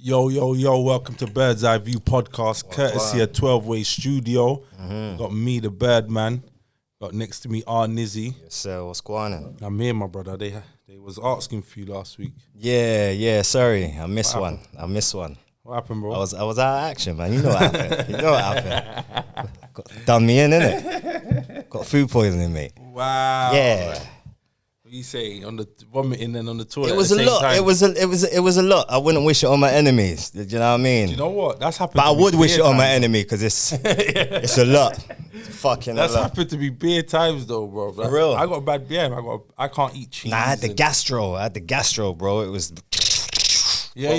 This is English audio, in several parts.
Yo, welcome to Bird's Eye View podcast, courtesy of 12-Way Studio. Got me, the Birdman. Got next to me, Nizzy. Yes, sir. What's going on? I'm here, my brother. They was asking for you last week. Yeah, sorry. I missed one. What happened, bro? I was out of action, man. You know what happened. Done me in, innit? Got food poisoning, mate. Wow. Yeah. What you say? On the vomiting and on the toilet It was a lot. time. It was a lot. I wouldn't wish it on my enemies. Do you know what I mean? Do you know what? That's happened. But I would wish it on my times, enemy because it's a lot. It's fucking That's a lot. happened to me bare times though, bro. For real? I got a bad BM. I can't eat cheese. Nah, I had the gastro, bro. It was Yeah.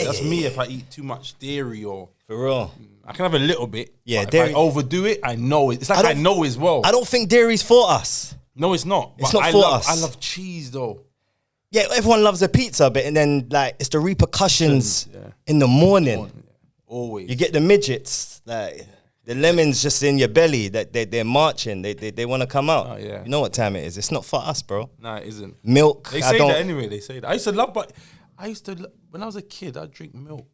That's me if I eat too much dairy or. for real. I can have a little bit. Yeah, but dairy. if I overdo it, I know it. It's like I know as well. I don't think dairy's for us. No, it's not. It's But not for us. I love cheese though. Yeah, everyone loves a pizza, but and then like it's the repercussions in the morning. Always. You get the midgets, like the lemons just in your belly that they're marching. They want to come out. Oh, yeah. You know what time it is? It's not for us, bro. Nah, it isn't. Milk. They say that anyway. They say that. I used to when I was a kid, I'd drink milk.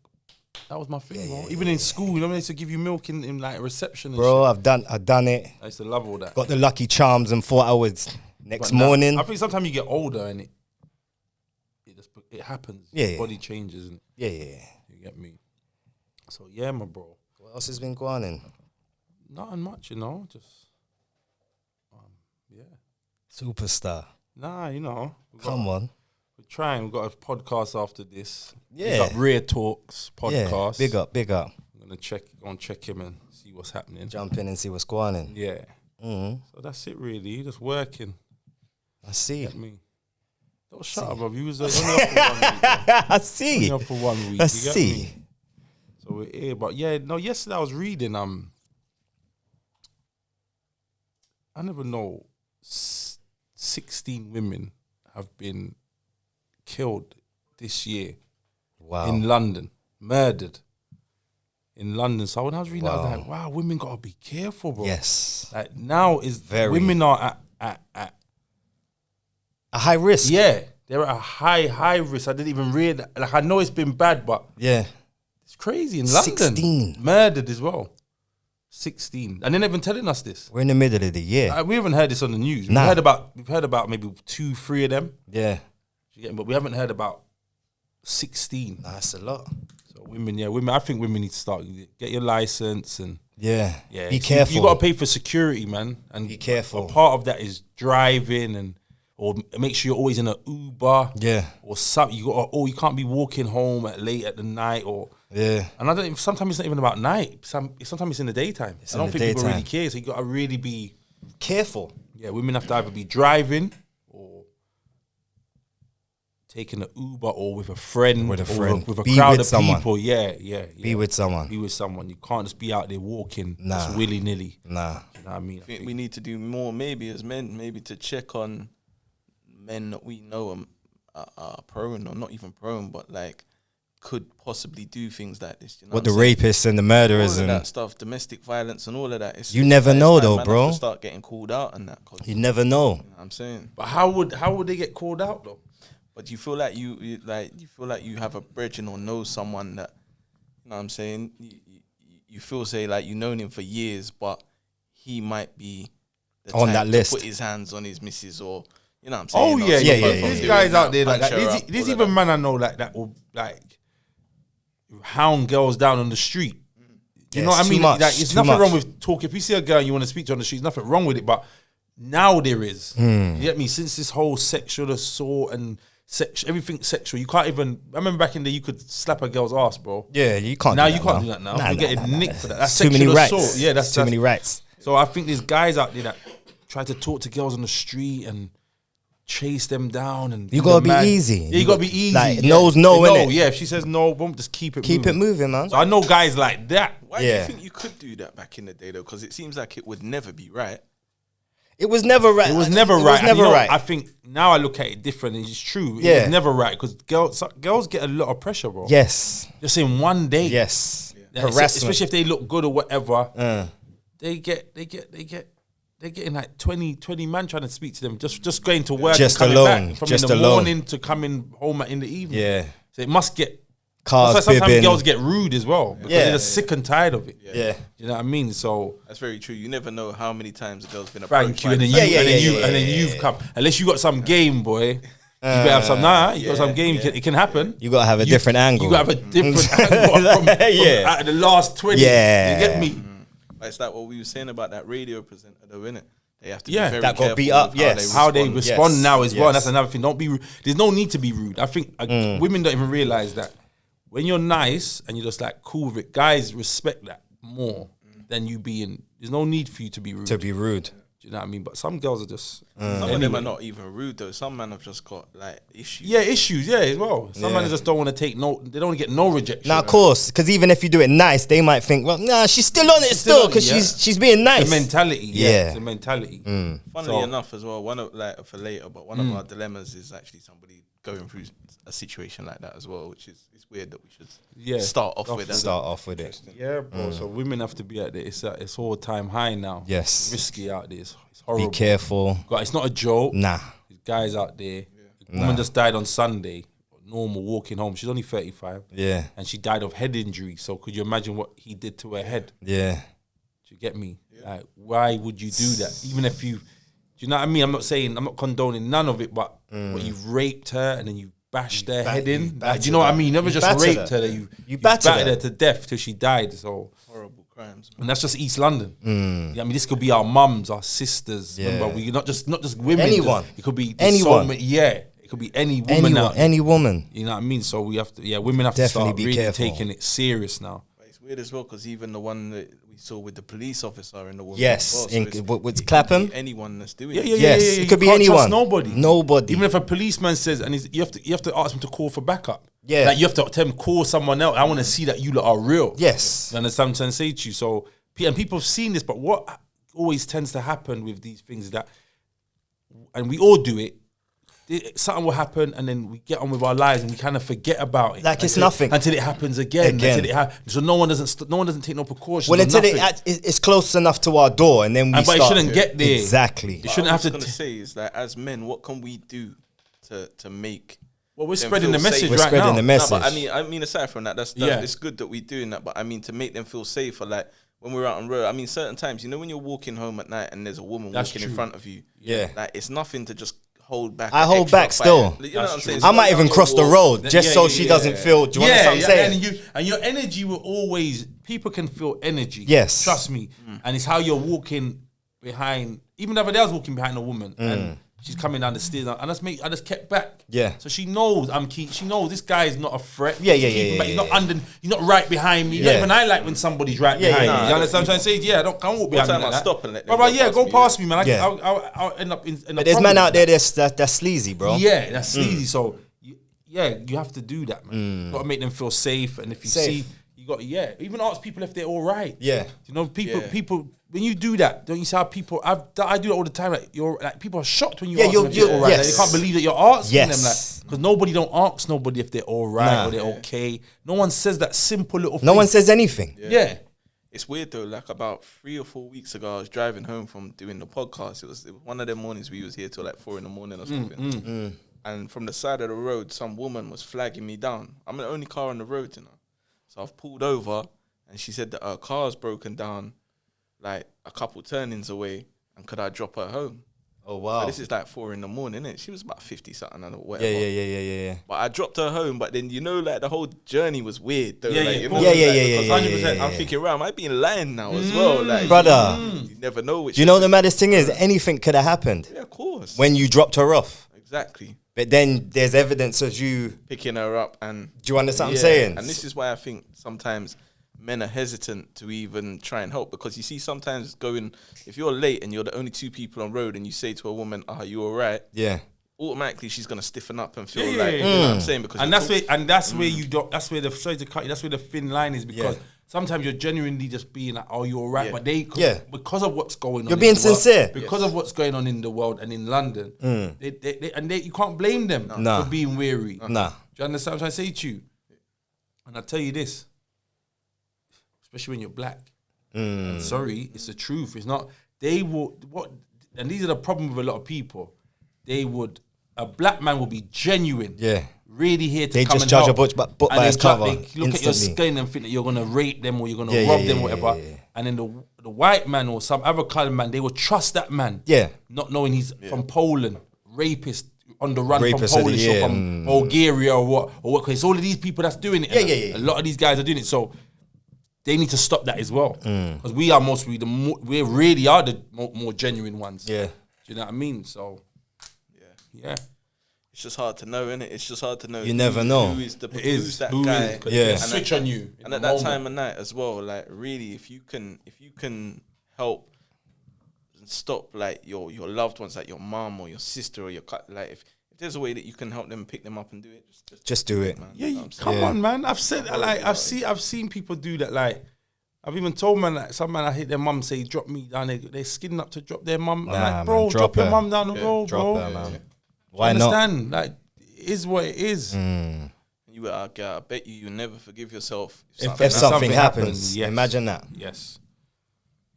That was my thing, bro. Even in school, you know, they used to give you milk in like reception and Bro, shit. I've done it. I used to love all that. Got the Lucky Charms and 4 hours next But now, morning. I think sometimes you get older and it happens. Yeah, Your body changes and Yeah. you get me. So yeah, my bro. What else has been going on? Nothing much, you know. Just yeah. Superstar. Nah, you know. Come on. We're trying. We've got a podcast after this. Yeah. We got Rare Talks podcast. Yeah, big up. I'm gonna go and check him and see what's happening. Jump in and see what's going on. Yeah. Mm-hmm. So that's it, really. Just working. I see. Get me. Don't shut up, bro. You was only off for 1 week. Bro. I see. Only off for 1 week. I You get see. me? So we're here, but yeah, no. Yesterday I was reading. I never know. 16 women have been killed this year Wow. in London, murdered in London. So when I was reading, I was Wow. like, "Wow, women gotta be careful, bro." Yes. Like now is women are at A high risk. yeah, they're at a high risk. I didn't even read. Like I know it's been bad, but Yeah. it's crazy in London. 16. Murdered as well. 16, and they're not even telling us this. We're in the middle of the year. We haven't heard this on the news. Nah. We've heard about maybe 2-3 of them. Yeah. You get me? But we haven't heard about 16. That's a lot. So women. I think women need to start get your license and Yeah. yeah. Be careful. You got to pay for security, man. And Be careful. A part of that is driving or make sure you're always in an Uber. Yeah. Or something. You can't be walking home late at the night or. Yeah. And sometimes it's not even about night. Sometimes it's in the daytime. I don't think people really care. So you got to really be Careful. Yeah, women have to either be driving or taking an Uber or with a friend. With a or friend. With a Be crowd with of someone. people. Yeah. Be with someone. Be with someone. You can't just be out there walking Nah. just willy-nilly. Nah. You know what I mean? I think we need to do more, maybe as men, maybe to check on men that we know are prone, or not even prone, but like could possibly do things like this. You know What the I'm saying? rapists and the murderers all of and that stuff, domestic violence and all of that. You never know though, man, bro. have to start getting called out and that. you never know. You know what I'm saying, But how would they get called out though? but you feel like you feel like you have a brethren or know someone that, you know what I'm saying. You feel say like you known him for years, but he might be the On type that to list. put his hands on his missus, or you know what I'm saying. Oh or yeah, stop yeah, her yeah, from yeah. There's doing guys that, out there like punch that. her up, There's all of even that. men I know like that will like hound girls down on the street. You know Yeah, what I it's mean? too much, Like, it's too nothing much. wrong with talk. If you see a girl and you want to speak to her on the street, there's nothing wrong with it. But now there is. You get me? Since this whole sexual assault and everything sexual, you can't even. I remember back in the day, you could slap a girl's ass, bro. Yeah, you can't. Now do you that can't do that now. Nah, You're getting nicked for that. That's Too many sexual rights. assault. Yeah, that's too many rights. So I think there's guys out there that try to talk to girls on the street and chase them down, and You be gotta the be man. easy. Yeah, you gotta be easy. Like, yeah. no's no, innit? Yeah, if she says no, boom, just keep it. Keep it moving, man. So I know guys like that. Why do Yeah. you think you could do that back in the day though? Because it seems like it would never be right. It was never right. It was never right. It was And never you know, right. I think now I look at it different. And it's true. It Yeah. was never right because girls get a lot of pressure, bro. Yes. Just in one day. Yes. Yeah, Harassment. especially if they look good or whatever. They getting like 20 man trying to speak to them, just going to work, Just and coming alone, back from just in the alone. morning to coming home in the evening. Yeah. So it must get cars, That's why sometimes bibbing. girls get rude as well because they're just sick and tired of it. Yeah. You know what I mean? So That's very true. You never know how many times a girl's been thank approached. you, and then you've come. Unless you got some game, boy. You better have some. You got some game. It can happen. You gotta have a different angle. You gotta have a different angle from out of the last 20. Yeah. You get me? But it's like what we were saying about that radio presenter, though, innit? They have to be Yeah, very that got careful beat up, with yes. How they respond Yes. now as well. Yes. That's another thing. Don't be rude. There's no need to be rude. I think women don't even realize that when you're nice and you're just like cool with it, guys respect that more than you being. There's no need for you to be rude. To be rude. Do you know what I mean? But some girls are just Some of them are not even rude though. Some men have just got like issues. yeah, issues, yeah, as well. Some men just don't want to take no. They don't want to get no rejection. Now, of course, because even if you do it nice, they might think, well, nah, she's still on it still because she's being nice. The mentality, Yeah. it's the mentality. Funnily enough, as well, one of like for later, but one of our dilemmas is actually somebody going through a situation like that as well, which is it's weird that we should start off with that. Start off with it. Yeah, bro. So women have to be at it. It's all time high now. Yes. Risky out there. It's horrible. Be careful. God, it's not a joke. Nah. There's guys out there. A woman just died on Sunday. Normal walking home. She's only 35. Yeah. And she died of head injury. So could you imagine what he did to her head? Yeah. Do you get me? Like, why would you do that? Even if you, do you know what I mean? I'm not condoning none of it, but you've raped her and then you bashed her head in. Like, do you know what I mean? You never just raped her. You battered her to death till she died. So Horrible crimes. and that's just East London. I mean, this could be our mums, our sisters. Yeah. Remember, we not just women. Anyone. It could be Anyone. So many, it could be any woman now. Any woman. You know what I mean? So we have to. Women have Definitely to start be really careful. taking it serious now. But it's weird as well because even the one that we saw with the police officer and the woman. Yes, as well, so with it Clapham? could be anyone that's doing Yeah, it. yeah, Yes, yeah, it you could be can't trust anyone. Nobody. Nobody. Even if a policeman says, and you have to ask him to call for backup. Yeah. Like you have to tell him call someone else. I want to see that you lot are real. Yes. You understand what I'm trying to say to you? So, and people have seen this, but what always tends to happen with these things is that, and we all do it, something will happen and then we get on with our lives and we kind of forget about it. Like it's nothing. Until it happens again. Until it so no one doesn't take no precautions. Well, until nothing. it's close enough to our door, and then we but start. it shouldn't get there. Exactly. It shouldn't have to. What I was going to say is that as men, what can we do to make? Well, we're them spreading the feel message safe? We're right spreading now. the message. No, but I mean, aside from that, that's it's good that we're doing that. But I mean, to make them feel safer, like when we're out on road. I mean, certain times, when you're walking home at night and there's a woman walking in front of you, like it's nothing to just hold back. I hold back still. You know what I'm saying? I might even cross the road just so she doesn't feel. Do you understand what I'm saying? And your energy will always. People can feel energy. Yes. Trust me. And it's how you're walking behind. Even the other day, I was walking behind a woman and she's coming down the stairs, and I just kept back. Yeah. So she knows I'm keen. She knows this guy is not a threat. Yeah. He's not under. He's not right behind me. Not even I like when somebody's right behind me. You understand what I'm trying to say? Yeah, I can't walk behind me like that. Stop and let them go past me, man. Yeah. I'll end up in. But there's men out there that's sleazy, bro. Yeah, that's sleazy. So, you have to do that, man. You got to make them feel safe. And if you see, you got even ask people if they're all right. Yeah. People. When you do that, don't you see how people? I do it all the time. Like people are shocked when you ask you're- them if they're all right. yes. Like, they can't believe that you're asking them, Yes. because nobody don't ask nobody if they're all right Nah. or they're okay. No one says that simple little. No thing. one says anything. Yeah. It's weird though. Like about 3 or 4 weeks ago, I was driving home from doing the podcast. It was one of them mornings we was here till like 4 a.m. or something. And from the side of the road, some woman was flagging me down. I'm the only car on the road, So I've pulled over, and she said that her car's broken down, like a couple turnings away, and could I drop her home? Oh wow. So this is like 4 a.m, innit? She was about 50 something or whatever. Yeah. But I dropped her home, but then like the whole journey was weird though. Yeah, like, yeah, you know, yeah, like, yeah, because yeah, 100%, I'm thinking, right, I might be in line now as well. Like, Brother. you never know which. Do you know what the maddest thing is? Anything could have happened Yeah, of course. when you dropped her off. Exactly. But then there's evidence of you. Picking her up and. Do you understand what I'm saying? And this is why I think sometimes men are hesitant to even try and help, because you see sometimes if you're late and you're the only 2 people on road and you say to a woman, "Are you all right?" Yeah. Automatically she's gonna stiffen up and feel Yeah, like, yeah, you know what I'm saying? Because that's where you don't. That's where the thin line is, because sometimes you're genuinely just being like, "Oh, you're all right," but because of what's going on, You're being in the world, sincere. because of what's going on in the world and in London, you can't blame them for being weary. Nah. Do you understand what I'm trying to say to you? And I tell you this, especially when you're black. I'm sorry, it's the truth. It's not. They will and these are the problem with a lot of people. A black man will be genuine. Yeah. really here to They come just and judge help. a book by And its they cover. look at your instantly. skin and think that you're gonna rape them or you're gonna Yeah, rob yeah, them, yeah, whatever. yeah. And then the white man or some other colour man, they will trust that man. Yeah. Not knowing he's from Poland, rapist on the run Rapist from of the Polish year, or from Bulgaria or what. Cause it's all of these people that's doing it. Yeah, and yeah. A lot of these guys are doing it. So they need to stop that as well. Because we are we really are the more genuine ones. Yeah. Do you know what I mean? So yeah. It's just hard to know, innit? It's just hard to know. You never know. Who's It is. who's that Who guy? is, 'cause Yeah. they And switch on you. And at that time of night as well, like really, if you can help stop like your loved ones, like your mom or your sister or your like if there's a way that you can help them pick them up and do it, Just do it. man. Yeah, You know what I'm saying? come Yeah. on, man. I've said like I've seen people do that. Like I've even told man like some man I hit their mum say drop me down. They're skidding up to drop their mum. I'm Nah, like, bro, man, drop your her. mum down the road, Drop bro. her, man. Do Why you not? understand? Like it is what it is. You were, I bet you never forgive yourself If something happens, yes. imagine that. Yes.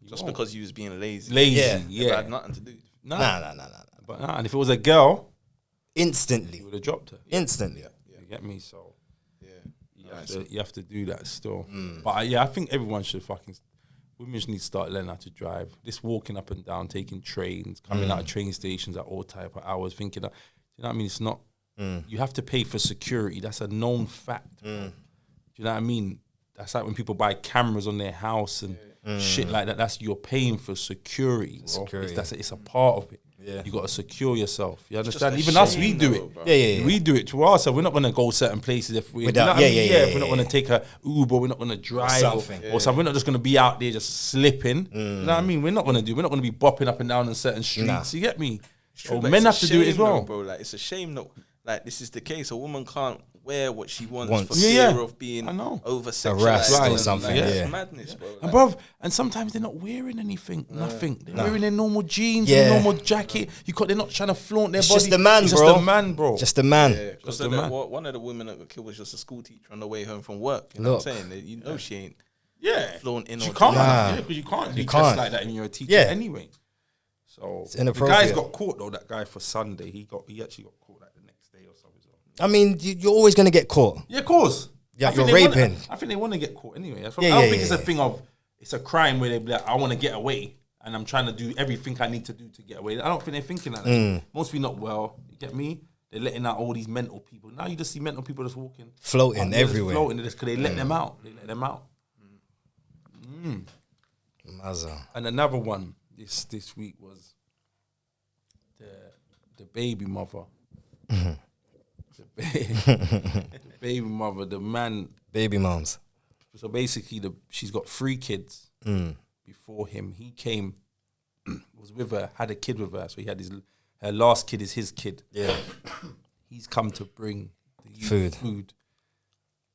just because you was being lazy. Lazy, Yeah. Never yeah. had nothing to do. Nah. Nah. But and if it was a girl, Instantly. you would have dropped her. Instantly. You get me? So Yeah. you have to do that still. But I think everyone should women just need to start learning how to drive. This walking up and down, taking trains, coming out of train stations at all type of hours, thinking that, you know what I mean? It's not, you have to pay for security. That's a known fact. Do you know what I mean? That's like when people buy cameras on their house and shit like that. That's, you're paying for security, bro. Security. It's a part of it. Yeah. You got to secure yourself. You Just understand? a Even us, shame we do though, it. bro. Yeah. We do it to ourselves. We're not going to go certain places if we. Without- you know what I mean? yeah, We're not going to take a Uber. We're not going to drive something. or something. We're not just going to be out there just slipping. You know what I mean? We're not going to be bopping up and down on certain streets. Nah. You get me? True, Oh, but men it's have a to do it as shame well. though, bro. Like it's a shame that like this is the case. A woman can't wear what she wants Wants. for fear Yeah, of being I know. over Harassed sexualized or something, Like, yeah. It's madness, bro. And Like, and sometimes they're not wearing anything, nothing. They're wearing their normal jeans, Yeah. and normal jacket. They're not trying to flaunt their It's body. just the man, it's bro. Just the man, bro. Just a man. yeah, because the man. one of the women that got killed was just a school teacher on the way home from work. You know Look. what I'm saying? You know she ain't yeah. flaunting. You or can't, Nah. because you can't be You dressed can't. like that when you're a teacher Yeah. anyway. So the inappropriate. guy's got caught though. That guy for Sunday, he actually got caught like the next day or something. I mean, you're always going to get caught. Yeah, of course. Yeah, I think you're they wanna- raping. I think they want to get caught anyway. That's Yeah, I don't yeah, think it's yeah. a thing of it's a crime where they be like, I want to get away and I'm trying to do everything I need to do to get away. I don't think they're thinking like that. Most people not well. You get me? They're letting out all these mental people. Now you just see mental people just walking, Floating out there just everywhere. floating because they let them out. They let them out. Mazza. And another one this week was the baby mother. The baby mother, the man. Baby moms. So basically, she's got 3 kids before him. He came, was with her, had a kid with her. So he had her last kid is his kid. Yeah. He's come to bring the youth food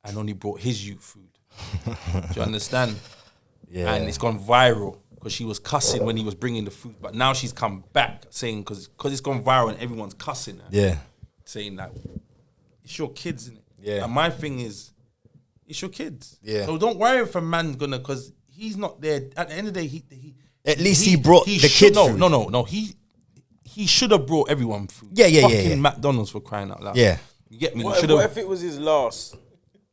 and only brought his youth food. Do you understand? Yeah. And it's gone viral because she was cussing when he was bringing the food. But now she's come back saying, because it's gone viral and everyone's cussing her. Yeah. Saying that, it's your kids, innit? Yeah. And my thing is, it's your kids. Yeah. So don't worry if a man's gonna, because he's not there. At the end of the day, he At least he brought the should- kid food. No. He should have brought everyone food. Yeah. Fucking McDonald's for crying out loud. Yeah. You get me? What Should if have. it was his last?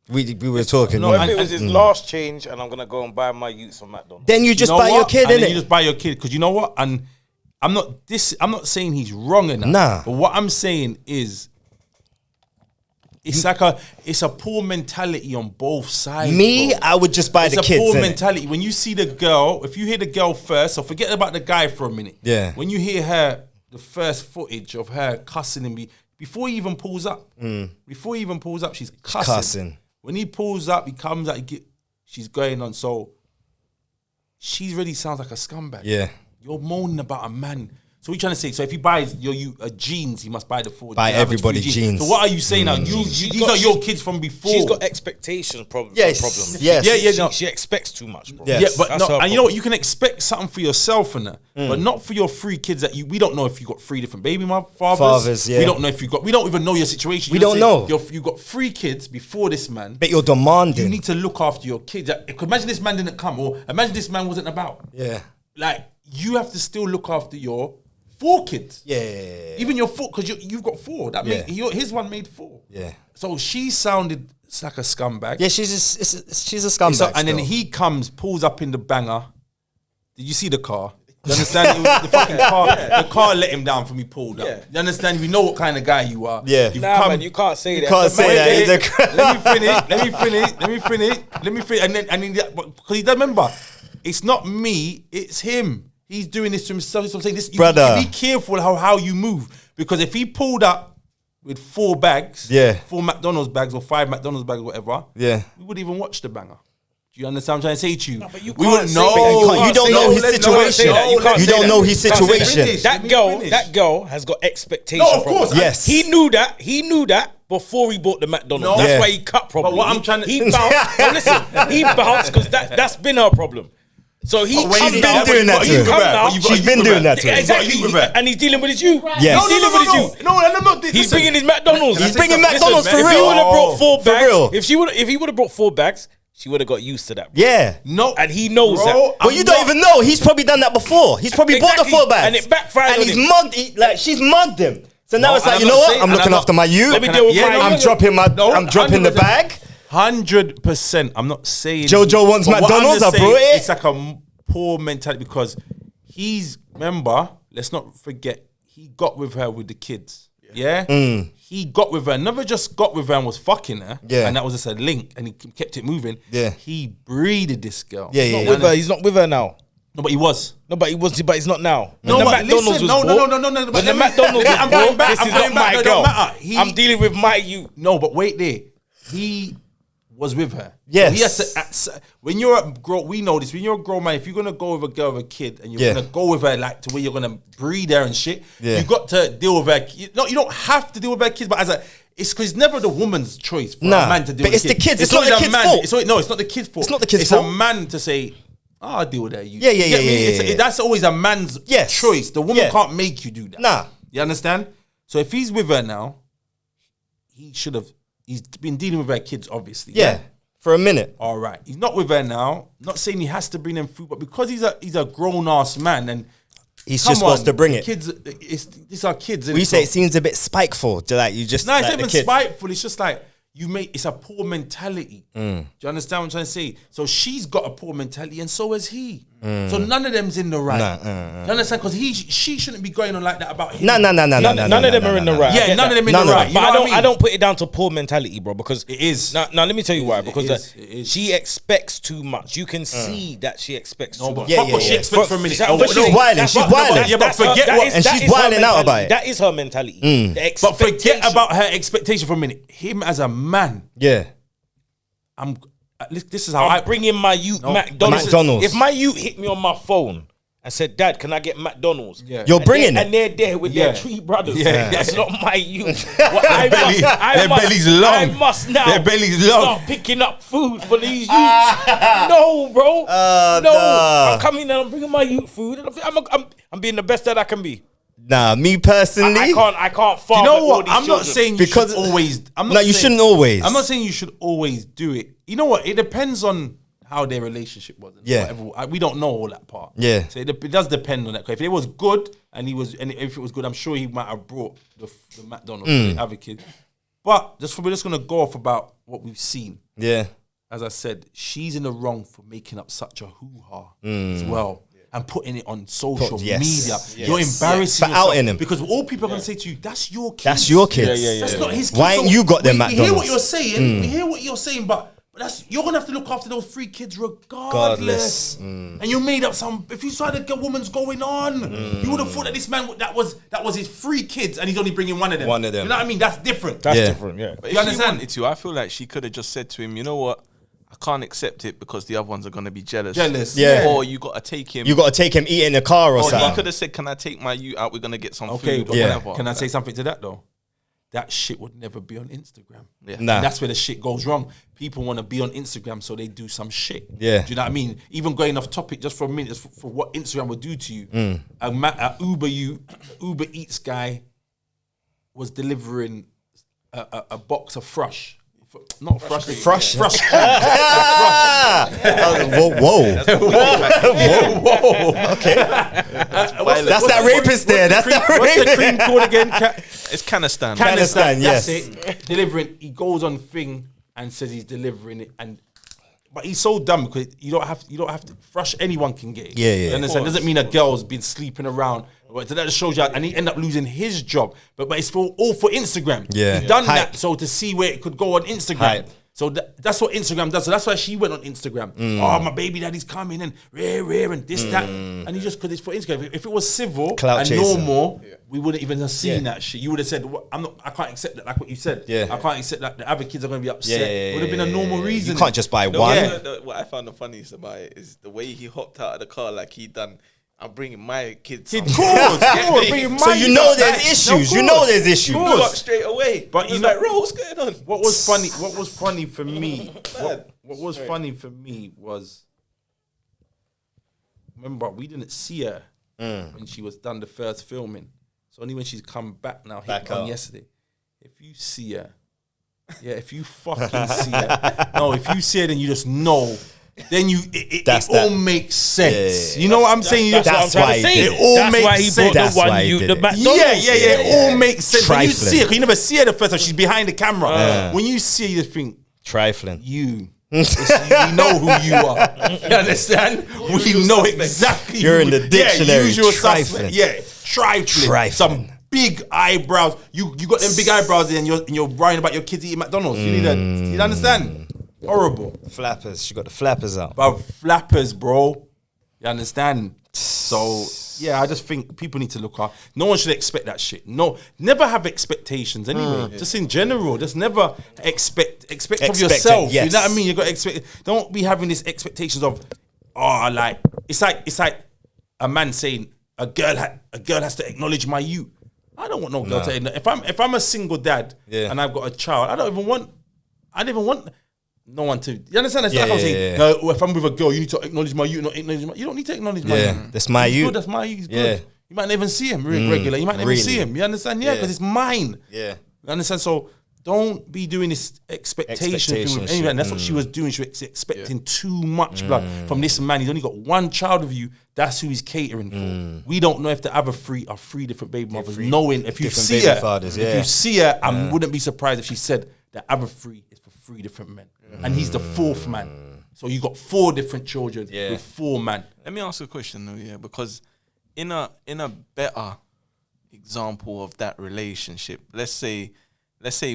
We were talking. No, What man. if it was his last change and I'm going to go and buy my youths from McDonald's? Then you just know buy your what? kid, And then you innit? just buy your kid because you know what? And I'm not saying he's wrong in that. Nah. But what I'm saying is, it's a poor mentality on both sides. Me, bro. I would just buy It's the a kids, poor innit? mentality. When you see the girl, if you hear the girl first, so forget about the guy for a minute. Yeah. When you hear her, the first footage of her cussing him, before he even pulls up, she's cussing. Cussing. When he pulls up, he comes out, she's going on. So she really sounds like a scumbag. Yeah. You're moaning about a man. So what are you trying to say? So if he buys you jeans, he must buy the 4 Buy average everybody 3 jeans. So what are you saying now? These are your kids from before. She's got expectation problems. Yes, problems. yes. Yeah, She, no. she expects too much, bro. Yes. Yeah, but That's no, her and you know what? problem. You can expect something for yourself and that, but not for your 3 kids that we don't know if you got 3 different baby fathers. Fathers, yeah. We don't know if we don't even know your situation. We You just don't say know. You got 3 kids before this man. But you're demanding. You need to look after your kids. Imagine this man didn't come, or imagine this man wasn't about. Yeah. Like, you have to still look after your 4 kids. Yeah. Even your 4, because you've got 4. That Yeah. his one made 4. Yeah. So she sounded like a scumbag. Yeah, she's a scumbag. So, and then still. he comes, pulls up in the banger. Did you see the car? You understand? It was the fucking car. The car let him down for me pulled up. Yeah. You understand? We know what kind of guy you are. Yeah. You've Nah, come, man, you can't say that. can't say that. He's a let me finish. And then, because he doesn't remember, it's not me, it's him. He's doing this to himself. So I'm saying this, Brother. you be careful how you move. Because if he pulled up with 4 bags, Yeah. 4 McDonald's bags or 5 McDonald's bags or whatever, Yeah. we wouldn't even watch the banger. Do you understand what I'm trying to say to you? No, but you We can't wouldn't say know. that. You don't know his situation. You don't know his situation. That girl has got expectations. No, of course. from him. Yes. He knew that before he bought the McDonald's. No. That's Yeah. why he cut properly. But what I'm trying to- he bounced. No, listen, he bounced because that's been her problem. So he But comes he's down. been doing that to her. Come down. She's been doing that to him. Exactly. You with her. And he's dealing with his you. Yes. He's dealing with his you. No, I'm not. He's listen. bringing his McDonald's. He's bringing Listen, McDonald's man, for if If he real. would have brought 4 For bags, real. if he would have brought 4 bags, she would have got used to that. Bro. Yeah. No, And he knows bro, that. But you don't even know. He's probably done that before. He's probably bought the Exactly. 4 bags. And it backfired And on he's him. mugged. She's mugged him. So now No, it's like, and you I'm know not what? saying- I'm and looking I'm after not- my youth. Let me deal with my I'm youth. dropping the 100%. bag. 100%. I'm not saying Jojo wants but what I'm McDonald's, just I brought saying, it. It's like a poor mentality because remember, let's not forget, he got with her with the kids. Yeah? He got with her, never just got with her and was fucking her. Yeah. And that was just a link and he kept it moving. Yeah. He breeded this girl. Yeah, He's yeah, not yeah. with her. He's not with her now. No, but he was. No, but he was. But he's not now. No, When the but McDonald's listen, was no, bought, no. When but the let me- McDonald's was I'm going bought, back. this I'm is going not back. my It girl. don't matter. I'm dealing with my you. No, but wait there. He was with her. Yes. So he has to, when you're a grown, we know this. When you're a grown man, if you're gonna go with a girl with a kid and you're Yeah. gonna go with her like to where you're gonna breed her and shit, Yeah. you got to deal with her. You don't have to deal with her kids, but it's because it's never the woman's choice for Nah, a man to deal but with it's the kids. It's always not the a kid's man. fault. It's not the kid's fault. It's not the kid's It's fault. a man to say, I'll deal with her. You Yeah, you get me? yeah. That's always a man's Yes. choice. The woman Yeah. can't make you do that. Nah. You understand? So if he's with her now, he's been dealing with her kids, obviously. Yeah. For a minute. All right. He's not with her now. Not saying he has to bring them food, but because he's a grown ass man and He's come just supposed on, to bring it. Kids, these are kids. We say it seems a bit spiteful. Like you just. No, it's like not the even kid. spiteful. It's just like it's a poor mentality. Do you understand what I'm trying to say? So she's got a poor mentality, and so has he. So none of them's in the right. You understand? Because she shouldn't be going on like that about him. No. None of them are in the right. Yeah, I get none that. of them in None the of right. them. You But know what I don't put it down to poor mentality, bro, because It is. Now let me tell you why. Because is, it is. she expects too much. You can see that she expects too but much. Yeah, fuck yeah, what she yeah. expects from a minute. But Oh, she's no. wilding. She's wilding. Yeah, but forget what. And she's wilding out about it. That is her mentality. The But expectation. forget about her expectation for a minute. Him as a man, Yeah. this is how I'm bringing my youth McDonald's. McDonald's. If my youth hit me on my phone and said, "Dad, can I get McDonald's?" Yeah. You're bringing and it. they're there with their Yeah. 3 brothers. Yeah. That's not my youth. Well, I their must- belly's long. I must now. Their belly's long. Start picking up food for these youths. No, bro. No, nah. I'm coming and I'm bringing my youth food. And I'm being the best that I can be. Nah, me personally. I can't You farm. know what? I'm not saying you Because- should always. I'm not No, you saying- shouldn't always. I'm not saying you should always do it. You know what? It depends on how their relationship was. And Yeah. whatever. We don't know all that part. Yeah. So it does depend on that. If it was good and if it was good, I'm sure he might have brought the McDonald's to the other kid. But we're just gonna go off about what we've seen. Yeah. As I said, she's in the wrong for making up such a hoo-ha as well. And putting it on social Yes. media. Yes. You're embarrassing For yourself. outing him. Because all people are going to say to you, that's your kid. That's your kids. That's not his kids. Why ain't you got them we hear what McDonald's? you're saying. We hear what you're saying, but you're going to have to look after those 3 kids regardless. And you made up if you saw the woman's going on, you would have thought that this man, that was his 3 kids and he's only bringing one of them. One of them. You know what I mean? That's different. That's Yeah. different. Yeah. But if You understand? she wanted to, I feel like she could have just said to him, you know what? I can't accept it because the other ones are going to be jealous. Yeah. Or you got to take him. You got to take him eat in the car or Or he something. could have said, can I take my you out? We're going to get some Okay, food but or Yeah. whatever. can I say something to that though? That shit would never be on Instagram. Yeah. Nah. And that's where the shit goes wrong. People want to be on Instagram, so they do some shit. Yeah. Do you know what I mean? Even going off topic just for a minute, for what Instagram would do to you. A Uber Eats guy was delivering a box of Frush not frustrated. Frustrated. Whoa. Okay. That's that rapist there. That's that What's the cream rapist. called again? It's Canistan. Canistan, yes. That's it. Delivering. He goes on thing and says he's delivering it, but he's so dumb because you don't have to. Fresh, anyone can get it. Yeah. You understand? Doesn't mean a girl's been sleeping around. But that just shows you, and he end up losing his job. But it's all for Instagram. Yeah. He done Hype. that so to see where it could go on Instagram. Hype. So that's what Instagram does. So that's why she went on Instagram. Oh, my baby daddy's coming and rare and this that, and he just because it's for Instagram. If it was civil Clout and chaser. normal, we wouldn't even have seen that shit. You would have said, I can't accept that. Like what you said. Yeah. I can't accept that. The other kids are going to be upset. Yeah. It would have been a normal reason. You can't just buy No, one. what I found the funniest about it is the way he hopped out of the car like he done. I'm bringing my kids. Kid, some- So you know there's issues. You know there's issues. Blew up straight away. But But you you know- like, bro, what's going on? What was funny for me? What was funny for me was, remember we didn't see her when she was done the first filming. So only when she's come back now, Back hit on out. yesterday. If you see her, if you fucking see her, if you see her, then you just know. Then it all makes sense. Yeah. You know what I'm saying? That's That's what I'm why trying to he say. did it. All That's makes why he sense. brought That's the why one he you, did the it. McDonald's. It all makes sense. When you Trifling. see her, 'cause you never see her the first time. She's behind the camera. When you see her, you just think, Trifling. we know who you are. You understand? We know exactly. You're who in the dictionary. Usual Trifling. suspect. Yeah, trifling. Some big eyebrows. You got them big eyebrows and you're worrying about your kids eating McDonald's. You need you understand? Horrible. Flappers. She got the flappers out. But flappers, bro. You understand? So yeah, I just think people need to look out. No one should expect that shit. No, never have expectations anyway. Just in general, just never expect of Expect yourself. it, yes. You know what I mean? You got to expect. Don't be having these expectations of, like it's like a man saying a girl has to acknowledge my youth. I don't want no girl to acknowledge. If I'm a single dad and I've got a child, I don't even want no one to. You understand? It's like I'm saying, no, if I'm with a girl, you need to acknowledge my youth, not acknowledge my. You don't need to acknowledge my youth. That's my He's youth. good, that's my youth. He's Yeah. good. You might not even see him regular. You might not even see him. You understand? Yeah, because it's mine. Yeah. You understand? So don't be doing this expectation thing with anyone. That's what she was doing. She was expecting too much blood from this man. He's only got one child with you. That's who he's catering for. We don't know if the other three are three different baby mothers. Knowing if you different see baby her, fathers, if you see her, I wouldn't be surprised if she said the other three is for three different men, and he's the fourth man. So you got 4 different children with 4 men. Let me ask a question though, because in a better example of that relationship, let's say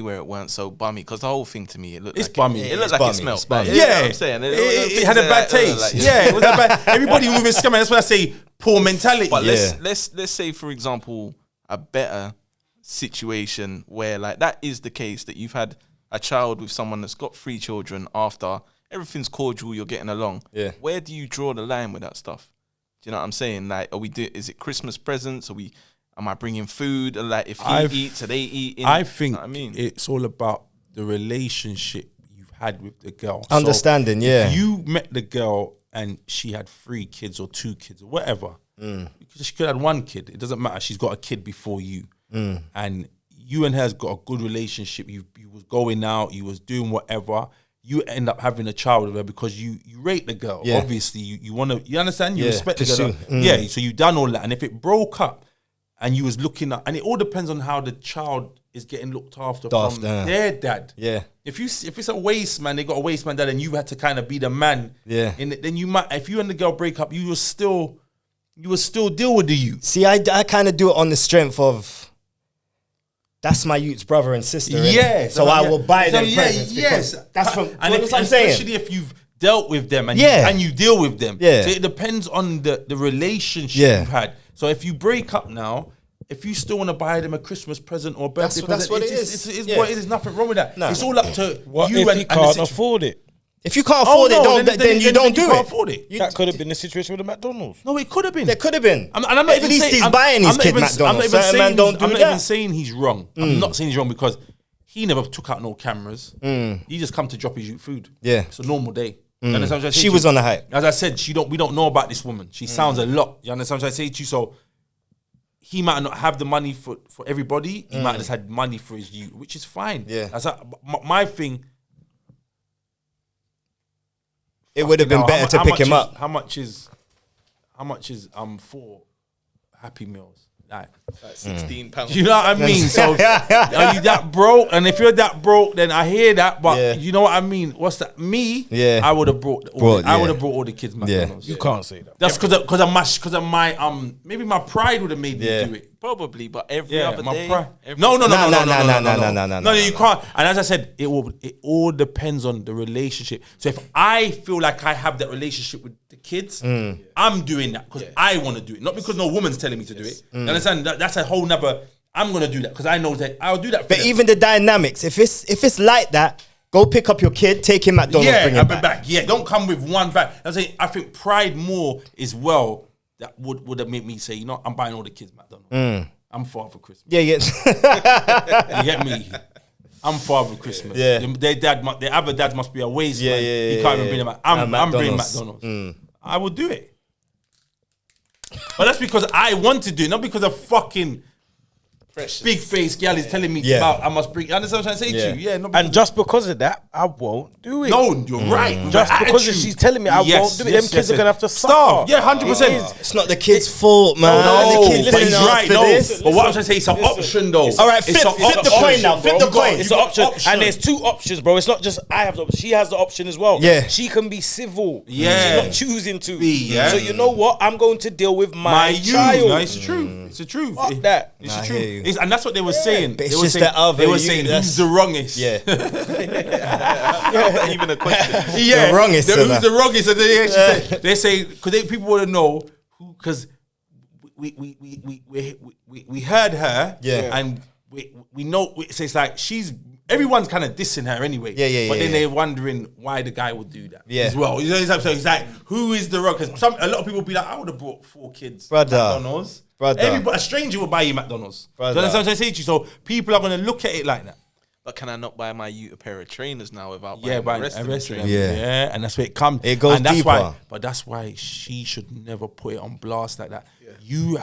where it weren't so bummy, because the whole thing to me, it looked It's like bummy. It looked It's like it bummy. smelled. It's bummy. You know Yeah, what I'm saying it had a bad taste. It was a bad. Everybody moving scamming. That's why I say poor mentality. But let's say, for example, a better situation where like that is the case, that you've had a child with someone that's got 3 children after everything's cordial, you're getting along. Yeah. Where do you draw the line with that stuff? Do you know what I'm saying? Like, is it Christmas presents? Am I bringing food? Or like, if he eats, are they eating? I think You know what I mean, it's all about the relationship you've had with the girl. Understanding, If you met the girl and she had 3 kids or 2 kids or whatever, because she could have 1 kid. It doesn't matter. She's got a kid before you, and you and her's got a good relationship. You was going out, you was doing whatever. You end up having a child with her because you rate the girl. Yeah. Obviously, you want to. You understand? You Yeah, respect the pursue. girl. Yeah. So you done all that, and if it broke up, and you was looking at, and it all depends on how the child is getting looked after from their dad. Yeah. If it's a waste man, they got a waste man dad, and you had to kind of be the man. Yeah. Then you might, if you and the girl break up, you will still deal with the youth. See, I kind of do it on the strength of that's my youth's brother and sister. innit? Yeah. So I will buy them yeah, presents. yes. Because that's from And what I'm saying. especially if you've dealt with them and you deal with them. Yeah. So it depends on the relationship you've had. So if you break up now, if you still want to buy them a Christmas present or a birthday That's present, what it it's is. what it is. There's nothing wrong with that. No. It's all up to What you if and he the can't situation. afford it? If you can't afford it, then you don't do you can't it. afford it. That could have been the situation with the McDonald's. No, it could have been. There could have been. I'm not At even least saying, he's I'm- buying his I'm not kid even- McDonald's. I'm not even Certain saying men don't he's- do I'm not that. even saying he's wrong. I'm not saying he's wrong because he never took out no cameras. He just come to drop his food. Yeah. It's a normal day. You understand what I'm trying to say She to was you? on the hype. As I said, we don't know about this woman. She sounds a lot. You understand what I'm trying to say to you? So he might not have the money for everybody. He might have just had money for his youth, which is fine. Yeah. That's my thing. It would have been better to pick him up. How much is 4 Happy Meals? Like £16. you know what I mean? So are you that broke? And if you're that broke, then I hear that. But you know what I mean? What's that? Me? Yeah. I would have brought all the kids McDonald's. You can't say that. That's because of my maybe my pride would have made me do it. Probably, but every other day. No, you can't. And as I said, it all depends on the relationship. So if I feel like I have that relationship with the kids, I'm doing that because I want to do it, not because no woman's telling me to do it. You understand? That's a whole nother. I'm gonna do that because I know that I'll do that. But even the dynamics, if it's like that, go pick up your kid, take him McDonald's, bring him back. Yeah, don't come with one bag. I think pride more is that would have made me say, you know, I'm buying all the kids McDonald's. I'm Father Christmas. Yeah. You get me? I'm Father Christmas. Yeah. Their other dads must be a waste. Yeah, man. yeah, You yeah, can't even yeah. bring them out. I'm bringing McDonald's. McDonald's. I would do it. But that's because I want to do it, not because of fucking big face girl is telling me about I must bring. You understand what I'm trying to say to you? Yeah. Not And just because of that, I won't do it. no, you're right. Just because she's telling me I won't do it, them kids are going to have to starve. Yeah, 100%. It's not the kid's fault, man. No, the kid but didn't he's ask right. for No, this. but what I'm trying to say, it's an option though. All right, It's flip the coin now. Flip the coin. It's an option. And there's 2 options, bro. It's not just I have the option. She has the option as well. Yeah. She can be civil. Yeah. She's not choosing to. Yeah. So you know what? I'm going to deal with my you. child. No, it's the truth. It's the truth. Fuck that. It's Nah, the I hear you. truth. And that's what they were saying. But it's They were just saying, that other they were you, saying that's- who's the wrongest. Yeah. Not even a question. Yeah, The wrongest, Who's sir. the wrongest? And they actually said, they say because people want to know who, because we heard her, and we know. So it's like everyone's kind of dissing her anyway. But then they're wondering why the guy would do that as well. You know, so it's like who is the wrong? Because a lot of people be like, I would have brought 4 kids McDonald's. A stranger will buy you McDonald's. Do you understand what I say to you? So people are going to look at it like that. But can I not buy my youth a pair of trainers now without Yeah, buying but the rest of them? Yeah. And that's where it comes. It goes and that's deeper. That's why she should never put it on blast like that. Yeah.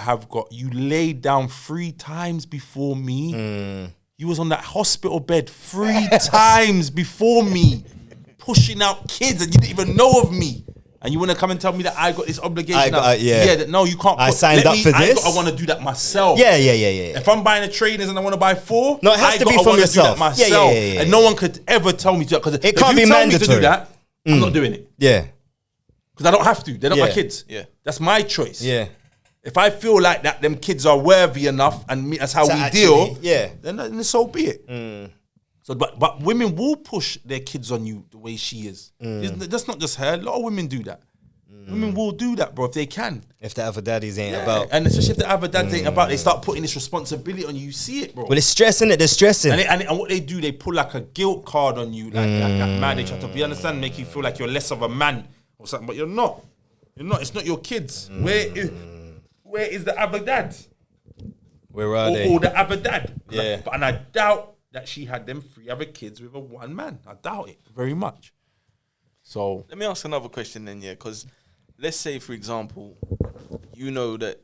You laid down 3 times before me. You was on that hospital bed 3 times before me, pushing out kids, and you didn't even know of me. And you want to come and tell me that I got this obligation? No, you can't. I signed up for this. I want to do that myself. Yeah. If I'm buying a trainers and I want to buy 4, No, it has to be from yourself. Myself. Yeah. And no one could ever tell me to, because It can't be mandatory. Me to do that, I'm not doing it. Yeah. Because I don't have to. They're not my kids. Yeah. That's my choice. Yeah. If I feel like that, them kids are worthy enough, and that's how we deal. Yeah. Then so be it. So, but women will push their kids on you the way she is. That's not just her. A lot of women do that. Women will do that, bro, if they can. If the other daddies ain't about. And especially if the other dads ain't about, they start putting this responsibility on you. You see it, bro. Well, it's stressing it. They're stressing. And what they do, they pull like a guilt card on you, like that man. They try to, you understand, make you feel like you're less of a man or something, but you're not. You're not. It's not your kids. Where is the other dad? Where are they? Or the other dad. Yeah. And I doubt that she had them 3 other kids with a one man. I doubt it very much. So Let me ask another question then, because let's say, for example, you know that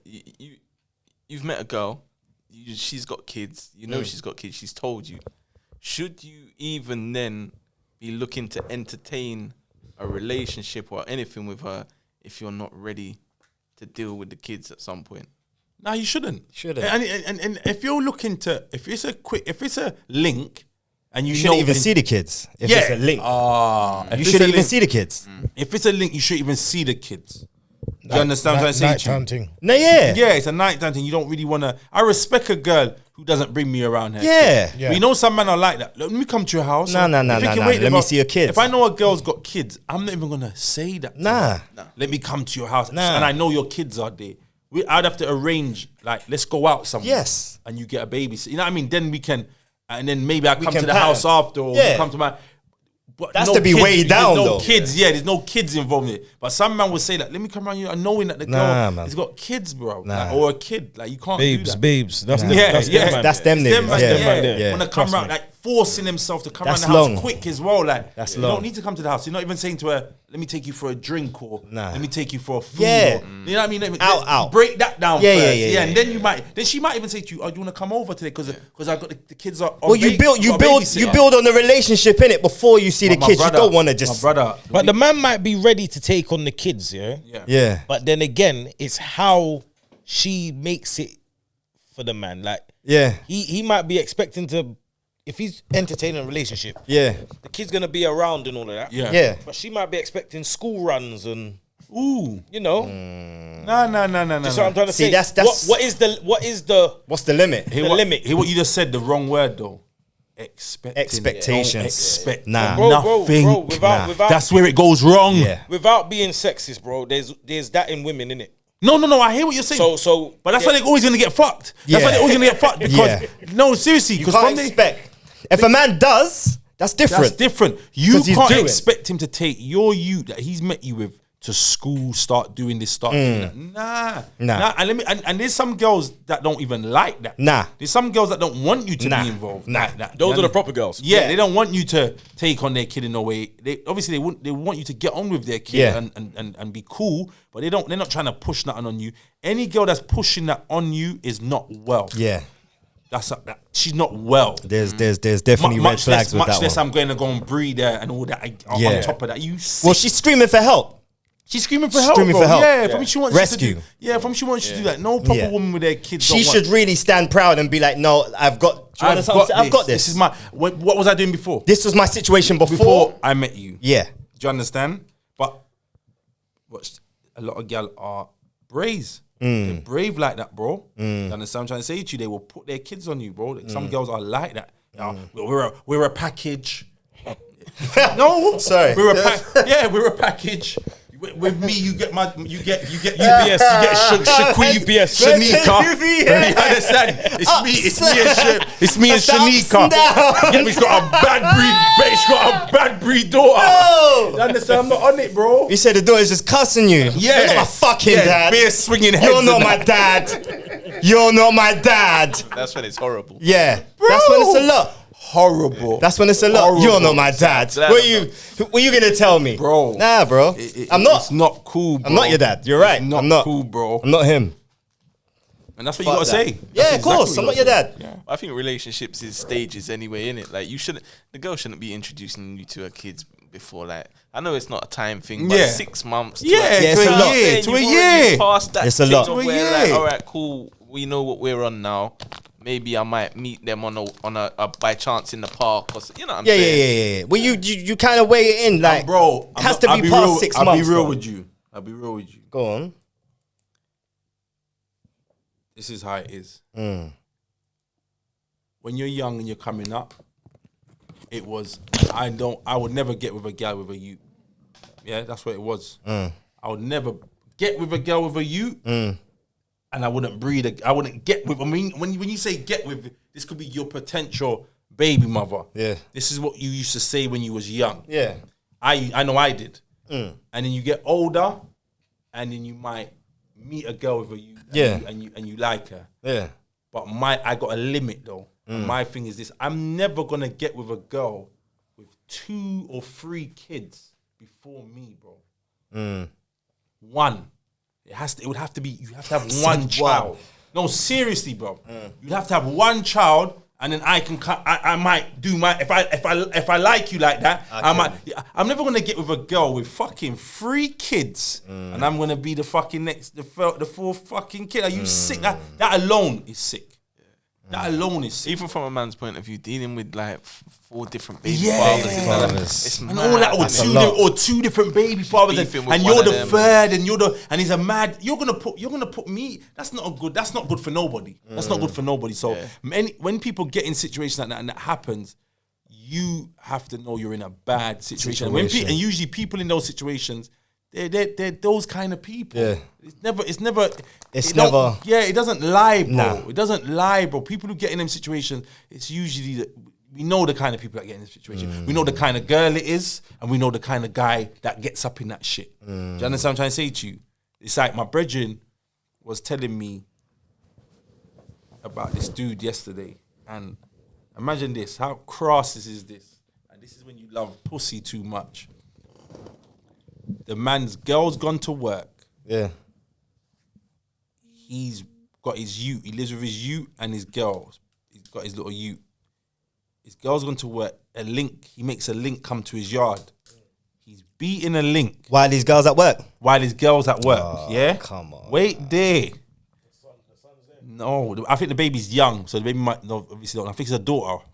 you've met a girl, she's got kids, she's got kids, she's told you. Should you even then be looking to entertain a relationship or anything with her if you're not ready to deal with the kids at some point? no, you shouldn't. Shouldn't. And if you're looking to, if it's a link, and you shouldn't even see the kids. If it's a link. You shouldn't even see the kids. If it's a link, you shouldn't even see the kids. Do you understand what I'm saying? Nighttime thing. No, yeah. Yeah, it's a nighttime thing. You don't really want to. I respect a girl who doesn't bring me around her. Yeah. Yeah. But you know, some men are like that. Let me come to your house. Nah. Let me see your kids. If I know a girl's got kids, I'm not even going to say that. to Nah. her. Let me come to your house. Nah. And I know your kids are there. I'd have to arrange, like, let's go out somewhere. Yes. And you get a babysitter. You know what I mean? Then we can, and then maybe I come can to the pattern. house after, or Yeah. you come to my. But That's to be weighed down, There's no though. kids, there's no kids involved in it. But some man would say that, let me come around you, and knowing that the girl Nah, man. has got kids, bro. Nah. Like, or a kid. Like, you can't do that. Babes. That's Yeah, them, yeah. man. That's them Them niggas. man, Yeah. yeah. Yeah. Want to come Trust around me. like forcing himself to come That's around the house long. quick as well. Like, That's you long. don't need to come to the house. You're not even saying to her, let me take you for a drink or Nah. let me take you for a food. Yeah. Or, you know what I mean? Out. Break that down Yeah, first. yeah, yeah, And yeah. then she might even say to you, oh, do you want to come over today? Because I got the kids are. Well, you build on the relationship in it before you see the My kids. brother- You don't want to just. My brother. But the man might be ready to take on the kids, yeah? Yeah. But then again, it's how she makes it for the man. Like, Yeah. he might be expecting to, if he's entertaining a relationship, Yeah. the kid's going to be around and all of that. Yeah. Yeah. But she might be expecting school runs and, Ooh. you know. No. That's what I'm trying to See, say. that's- what is the What's the limit? Hear the what, limit? Hear what you just said, the wrong word though. Expectations. Don't expect Nah. nothing. Bro, without That's where it goes wrong. Yeah. without being sexist, bro, there's that in women, innit? No, I hear what you're saying. So But that's why they're always gonna get fucked. That's Yeah. why they're always gonna get fucked because Yeah. no, seriously, You because can't from the expect. If a man does, that's different. that's different. You 'Cause he's can't doing. expect him to take your youth that he's met you with to school, start doing this, start doing that. Nah. And there's some girls that don't even like that. Nah. There's some girls that don't want you to Nah. be involved. Nah. like that. those You are the know? proper girls. Yeah, they don't want you to take on their kid in a way. They want you to get on with their kid Yeah. and be cool, but they're not trying to push nothing on you. Any girl that's pushing that on you is not well. Yeah. She's not well. There's definitely red Much flags with much that less one. I'm going to go and breed her and all that. Yeah. On top of that, you sick. Well, she's screaming for help. She's screaming for help. Screaming bro. for help. Yeah, from she wants Rescue. You to do, yeah, from she wants you to do that. No proper Yeah. woman with their kids. She don't should want, really stand proud and be like, "No, I've got this. This is my. What was I doing before? This was my situation before." Before I met you. Yeah. Do you understand? But a lot of gal are braves. They're brave like that, bro. You understand what I'm trying to say to you? They will put their kids on you, bro. Some girls are like that. We're a package. No, Sorry. we're a package. With me, you get UPS, you get UPS. Shanika. You understand? It's me and Shanika. Yeah, he's got a bad breed daughter. Oh. You understand? I'm not on it, bro. You said the daughter's just cussing you. Yeah. You're not my fucking dad. Beer swinging heads. You're not and my that. dad. You're not my dad. That's when it's horrible. Yeah. That's when it's a lot. Horrible. That's when it's a lot. Horrible. You're not my dad. Glad What I'm you gonna tell me, Bro. Nah, bro. I'm not. It's not cool, bro. I'm not your dad. You're right. It's not I'm not cool, bro. I'm not him. And that's what Fuck you gotta that. say. Yeah, That's of course. exactly I'm what not your you gotta dad. say. I think relationships is stages anyway, innit? Like the girl shouldn't be introducing you to her kids before. Like, I know it's not a time thing, but Yeah. 6 months. Yeah, it's a lot. To a year. Past that It's a stage lot. of To a where, year. like, all right, cool. We know what we're on now. Maybe I might meet them on a by chance in the park, or you know what I'm saying? Yeah. Well, you kind of weigh it in, like, Bro, it has to I'll be past real, 6 I'll months. be real bro. with you. I'll be real with you. Go on. This is how it is. When you're young and you're coming up, it was I would never get with a gal with a youth. Yeah, that's what it was. I would never get with a girl with a youth, and I wouldn't breed. I wouldn't get with. I mean, when you say get with, this could be your potential baby mother. Yeah. This is what you used to say when you was young. Yeah. I know I did. And then you get older, and then you might meet a girl with a youth. Yeah. And you like her. Yeah. But I got a limit though. And my thing is this: I'm never gonna get with a girl with 2 or 3 kids before me, bro. One. It would have to be. You have to have one child. No, seriously, bro. You'd have to have one child, and then I might do my. If I like you like that, I might. I'm never gonna get with a girl with fucking 3 kids, and I'm gonna be the fucking the 4th fucking kid. Are you sick? That alone is sick. That alone is sick. Even from a man's point of view, dealing with like 4 different baby Yeah. fathers, and all that, Fathers. it's And mad, all that, That's a lot. or 2 different baby fathers, Beefing with and one you're of the them. 3rd, and he's a mad. You're gonna put me. That's not good for nobody. That's not good for nobody. So when people get in situations like that and that happens, you have to know you're in a bad situation. And usually people in those situations, they're those kind of people. Yeah. It's never. never- Yeah, it doesn't lie, bro. Nah. It doesn't lie, bro. People who get in them situations, it's usually we know the kind of people that get in this situation. We know the kind of girl it is, and we know the kind of guy that gets up in that shit. Do you understand what I'm trying to say to you? It's like my brethren was telling me about this dude yesterday, and Imagine this. How crass is this? And this is when you love pussy too much. The man's girl's gone to work. Yeah. He's got his ute. He lives with his ute and his girl. He's got his little ute. His girl's gone to work. He makes a link come to his yard. He's beating a link. While these girls at work? While his girl's at work. Yeah? Come on. Wait there. No, I think the baby's young, so the baby might, no, obviously not. I think it's a daughter.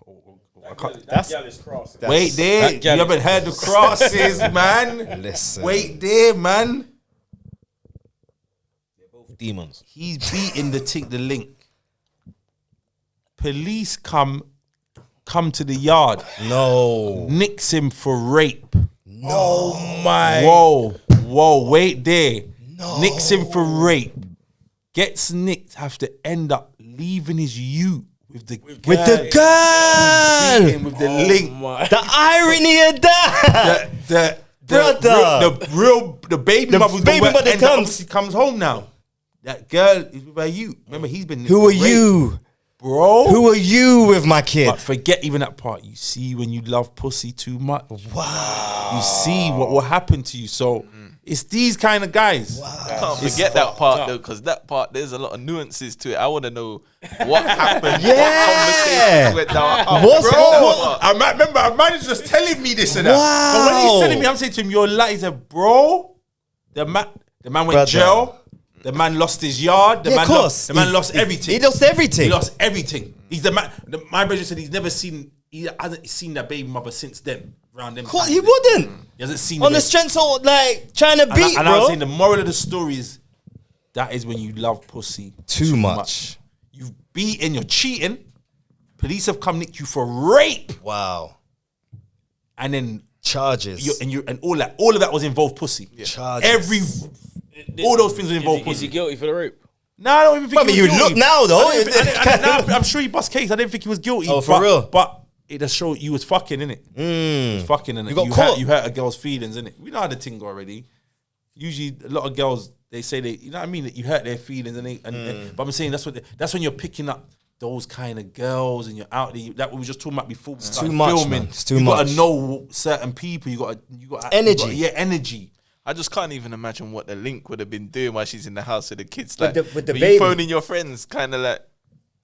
That gal is cross. Wait there. You haven't heard the crosses, man. Listen. Wait there, man. They're both demons. He's beating the link. Police come to the yard. No. Nicks him for rape. No, my. Whoa, wait there. No. Nicks him for rape. Gets nicked, have to end up leaving his ute with the girl. Beating with the link. The irony of that. The baby mother comes home now. That girl is with her ute. Remember, he's been. Who are you? Bro, who are you with my kid? But forget even that part. You see when you love pussy too much. Wow. You see what will happen to you. So it's these kind of guys. Wow. I can't forget that part though, because that part there's a lot of nuances to it. I want to know what happened. Yeah. What conversations went down. Bro, I remember a man is just telling me this and that. But when he's telling me, I'm saying to him, "You're lying." He said, "Bro, the man went jail." The man lost his yard. The man lost everything. He lost everything. He lost everything. He's the man. My brother said he hasn't seen that baby mother since then. Around them. He wouldn't. He hasn't seen on the strength of like trying to beat. And I was saying the moral of the story is that is when you love pussy too much. You've beaten. You're cheating. Police have come nicked you for rape. Wow. And then charges. And all of that was involved pussy. Yeah. Charges. All those things involved pussy. Is he guilty for the rape? No, I don't even think he was guilty. Look now though. I'm sure he bust case. I didn't think he was guilty. Oh, for real? But it just showed you was fucking, innit? You was fucking, innit? You hurt a girl's feelings, innit? We know how the thing go already. Usually a lot of girls, they say you know what I mean? That you hurt their feelings but I'm saying that's when you're picking up those kind of girls and you're out there. That we were just talking about before. It's too much, filming. Man. It's too much. You gotta know certain people. You got energy. Energy. I just can't even imagine what the link would have been doing while she's in the house with the kids. Like, with the baby. You phoning your friends, kind of like,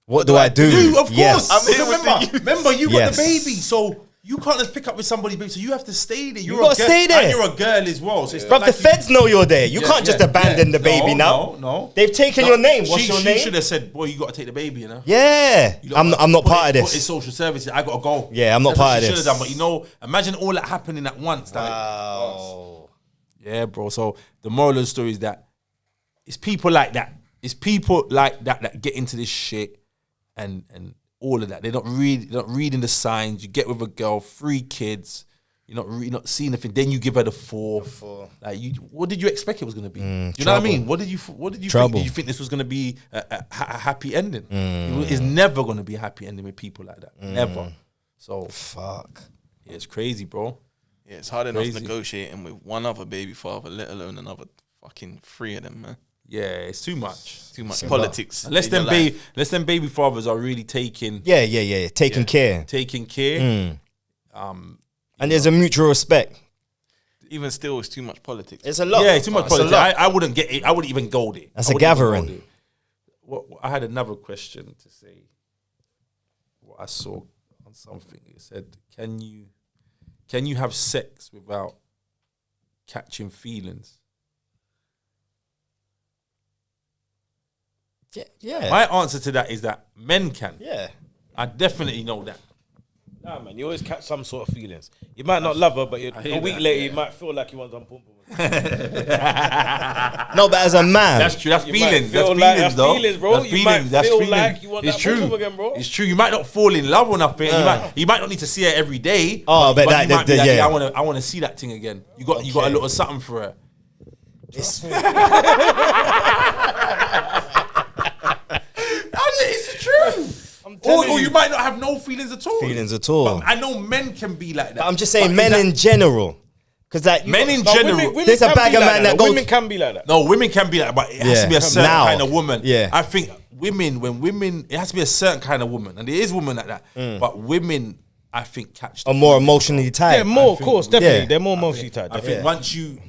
what do I do? Of course. Yes. I'm here remember, you got the baby, so you can't just pick up with somebody, baby. So you have to stay there. You gotta stay there. And you're a girl as well. So Bruv, the feds know you're there. You can't just abandon the baby now. No. They've taken your name. What's your name? She should have said, boy, you got to take the baby, you know? Yeah. I'm not part of this. Put in social services. I got to go. Yeah, I'm not part of this. Should have done. But imagine all that happening at once. Wow. Yeah, bro. So the moral of the story is that it's people like that. It's people like that get into this shit and all of that. They're not reading the signs. You get with a girl, 3 kids. You're not seeing anything. Then you give her the 4. Like what did you expect it was going to be? Do you know what I mean? What did you think? Did you think this was going to be a happy ending? It's never going to be a happy ending with people like that. Never. So fuck. Yeah, it's crazy, bro. Yeah, it's hard enough negotiating with one other baby father, let alone another fucking 3 of them, man. Yeah, it's too much. Too much politics. Unless them baby fathers are really taking taking care. Taking care. And there's a mutual respect. Even still, it's too much politics. It's a lot. Yeah, it's too much politics. I wouldn't get it. I wouldn't even go there. That's a gathering. I had another question to say. What I saw on something. It said, Can you have sex without catching feelings? Yeah. My answer to that is that men can. Yeah. I definitely know that. Nah, man, you always catch some sort of feelings. You might not love her, but a week later, you might feel like you want some pum pum. No, but as a man, that's true. That's feelings. That's feelings, though. Feelings, bro. That's you might that's feel feelings. like you want it's that true. pum pum again, bro. It's true. You might not fall in love or nothing. You might not need to see her every day. Oh, but you might be like, yeah. I want to see that thing again. You got a little something for her. It's true. Or you might not have no feelings at all. But I know men can be like that. But I'm just saying men in general. Because like men in general, there's a bag of men that goes. Women can be like that. No, women can be like that, but it has to be a certain kind of woman. Yeah. I think when women, it has to be a certain kind of woman, and there is women like that. But women, I think, catch the Are more feeling. emotionally tied. Yeah, more, of course, definitely. Yeah. They're more emotionally tied. I think once you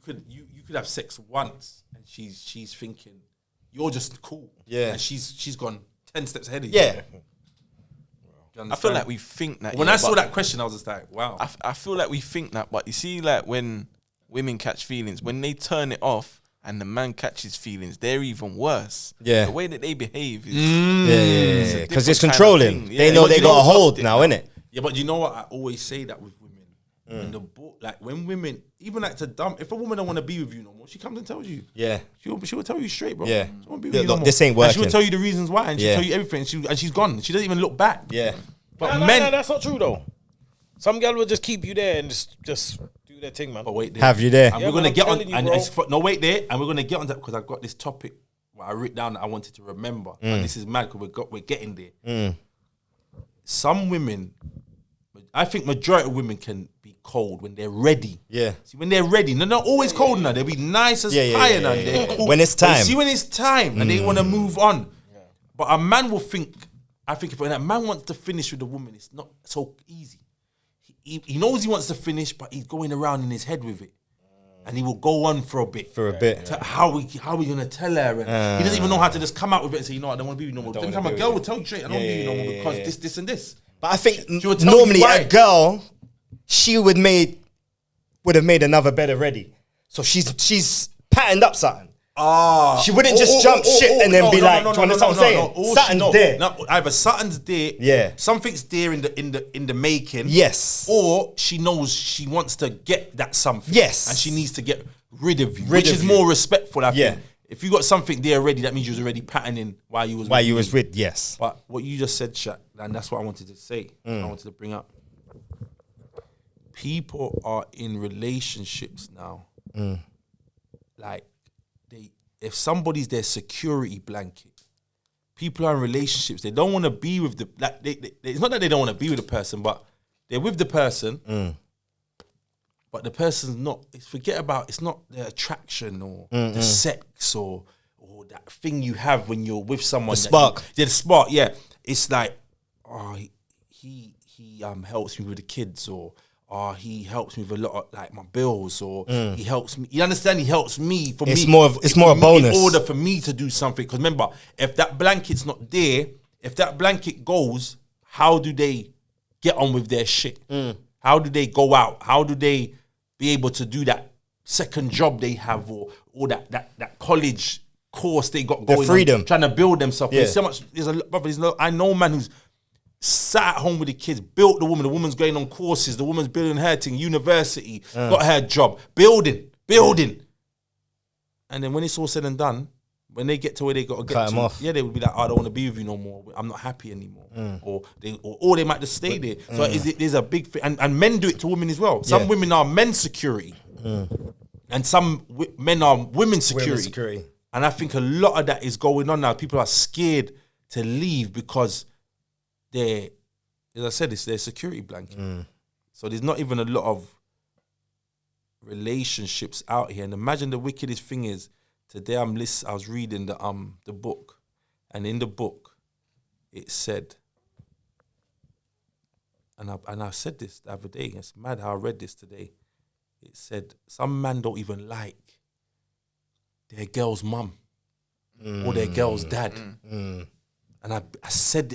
could have sex once, and she's thinking you're just cool. Yeah. and she's gone 10 steps ahead of you. Yeah. I feel like we think that. When yeah, I saw but that question, I was just like, wow. I feel like we think that, but you see, like when women catch feelings, when they turn it off and the man catches feelings, they're even worse. Yeah. The way that they behave is Yeah. a Because it's different kind of controlling. thing. They Yeah. know But they you got know a hold what's now, innit? Yeah, but you know what? I always say that with women. When the like when women, even like to dumb, if a woman don't want to be with you no more, she comes and tells you. Yeah. She will tell you straight, bro. Yeah. She won't be with Yeah, you no look, more. this ain't And she will working. tell you the reasons why, and she'll Yeah. tell you everything. And she's gone. She doesn't even look back. Yeah. But No, men. that's not true though. Some girl will just keep you there and just do their thing, man. But wait there. Have you there? And Yeah, we're gonna man, get I'm on. telling you, And bro. no, wait there. And we're gonna get on that because I've got this topic what I wrote down that I wanted to remember. And this is mad because we're getting there. Some women, I think majority of women can be cold when they're ready. Yeah. See, when they're ready, they're not always cold now. They'll be nice as Yeah, pie yeah, now. yeah, They're yeah. cool. When it's But you time. see, when it's time and they want to move on. But a man will think, I think if a man wants to finish with a woman, it's not so easy. He knows he wants to finish, but he's going around in his head with it. And he will go on for a bit. How we gonna tell her? And he doesn't even know how to just come out with it and say, you know what, I don't want to be with you no more. Then time a girl will tell you straight, I don't want to be with you no more because this, and this. But I think She would tell you normally why. a girl, she would have made another bed already. So she's patterned up something. She wouldn't just jump shit and then be like, do you understand what I'm saying? Something's there. No, either something's there, Yeah. something's there in the making, Yes. or she knows she wants to get that something, Yes. and she needs to get rid of you, which is more respectful. I think. If you got something there already, that means you was already patterning while you was with, yes. But what you just said, Shaq, and that's what I wanted to say. I wanted to bring up. People are in relationships now, like if somebody's their security blanket, people are in relationships. They don't want to be with the like. It's not that they don't want to be with the person, but they're with the person. But the person's not. Forget about. It's not the attraction or the sex or that thing you have when you're with someone. The spark. The spark. Yeah. It's like, oh, he helps me with the kids, or he helps me with a lot of like my bills, or he helps me. You understand? He helps me for It's me. more a bonus. In order for me to do something. Because remember, if that blanket's not there, if that blanket goes, how do they get on with their shit? How do they go out? How do they be able to do that second job they have, or that college course they got going? The freedom. On, trying to build themselves. Yeah. There's so much. I know a man who's sat at home with the kids, built the woman. The woman's going on courses. The woman's building her thing, university, got her job, building. And then when it's all said and done, when they get to where they got to get Cut 'em to, off. yeah, they would be like, I don't want to be with you no more. I'm not happy anymore. Or they might just stay there. So there's a big thing. And men do it to women as well. Some women are men's security. And some men are women's security. And I think a lot of that is going on now. People are scared to leave because they're, as I said, it's their security blanket. So there's not even a lot of relationships out here. And imagine the wickedest thing is, today I was reading the book, and in the book it said, and I said this the other day. It's mad how I read this today. It said some man don't even like their girl's mum or their girl's dad. And I've said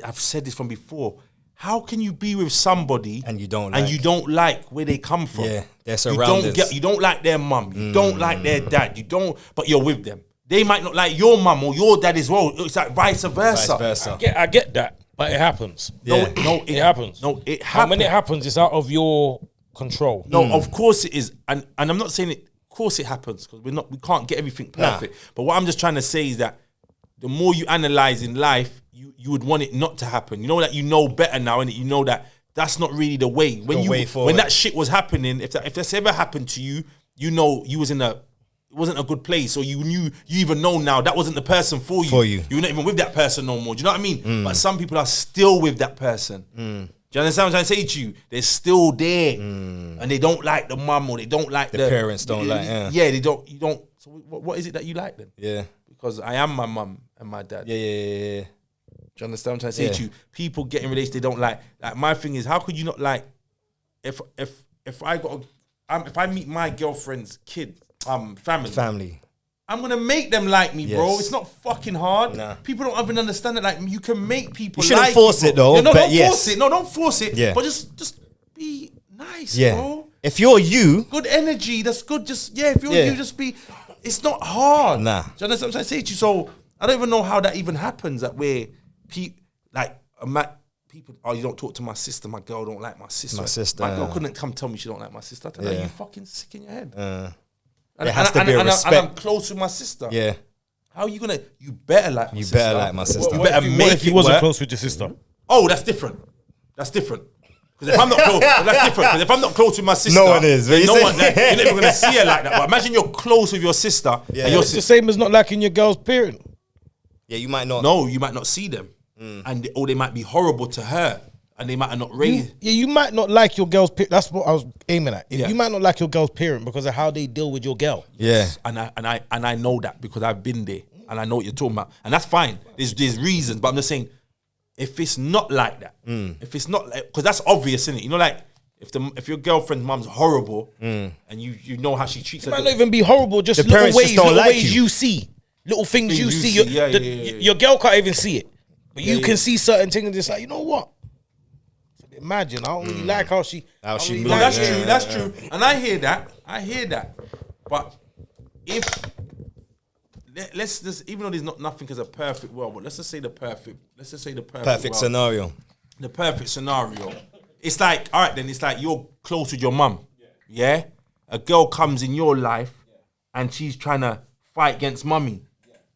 this from before. How can you be with somebody And you don't like where they come from? Yeah, their surroundings. You don't like their mum. You don't like their dad. But you're with them. They might not like your mum or your dad as well. It's like vice versa. I get that, but it happens. No, It happens. No, it And happens. when it happens, it's out of your control. No, of course it is, and I'm not saying it. Of course it happens because we can't get everything perfect. But what I'm just trying to say is that the more you analyze in life, you would want it not to happen. You know that you know better now, and you know that that's not really the way. When that shit was happening, if that's ever happened to you, you know you was it wasn't a good place, or you even know now that wasn't the person for you. You're not even with that person no more. Do you know what I mean? But some people are still with that person. Do you understand what I'm trying to say to you? They're still there, and they don't like the mum, or they don't like the parents don't like. Yeah, they don't. You don't. So what is it that you like then? Yeah. because I am my mum and my dad. Yeah. Do you understand what I'm trying to say to you? People get in relations they don't like. Like my thing is, how could you not like? If I meet my girlfriend's kid, family, I'm gonna make them like me, bro. It's not fucking hard. Nah. People don't even understand it. Like you can make people. You shouldn't like force it though. Yeah, no, but don't force it. No, don't force it. Yeah. But just be nice, Yeah. bro. If you're you, Good energy. That's good. Just if you're you, just be. It's not hard. Nah. Do you understand what I'm trying to say to you? So I don't even know how that even happens. That where people you don't talk to my sister. My girl don't like my sister. My girl couldn't come tell me she don't like my sister. I tell her, you fucking sick in your head. There has to be a respect. And I'm close with my sister. Yeah. How are you gonna? You better like my sister. You better like my sister. You better make if you it wasn't work. close with your sister? Oh, that's different. Because if I'm not close, that's different. Because if I'm not close with my sister, No one is. then no one. You're not even gonna see her like that. But imagine you're close with your sister. Yeah. And you're It's the same as not liking your girl's parent. Yeah, you might not. No, you might not see them, or they might be horrible to her, and they might have not raised. You might not like your girl's parent. That's what I was aiming at. Yeah. You might not like your girl's parent because of how they deal with your girl. Yeah. And I know that because I've been there and I know what you're talking about, and that's fine. There's reasons, but I'm just saying, if it's not like that, if it's not like, because that's obvious, isn't it? You know, like if your girlfriend's mum's horrible and you know how she treats It her, might not even be horrible. Just The little parents ways, just don't little like ways you. you see, little things you see. Yeah. Your girl can't even see it, but you can see certain things and just like, you know what? Imagine, I don't really like how she moves. No, that's true. And I hear that. But if let's just, even though there's not nothing as a perfect world, but let's just say the perfect world. Scenario. The perfect scenario. It's like, all right, then it's like you're close with your mum. Yeah? A girl comes in your life and she's trying to fight against mummy.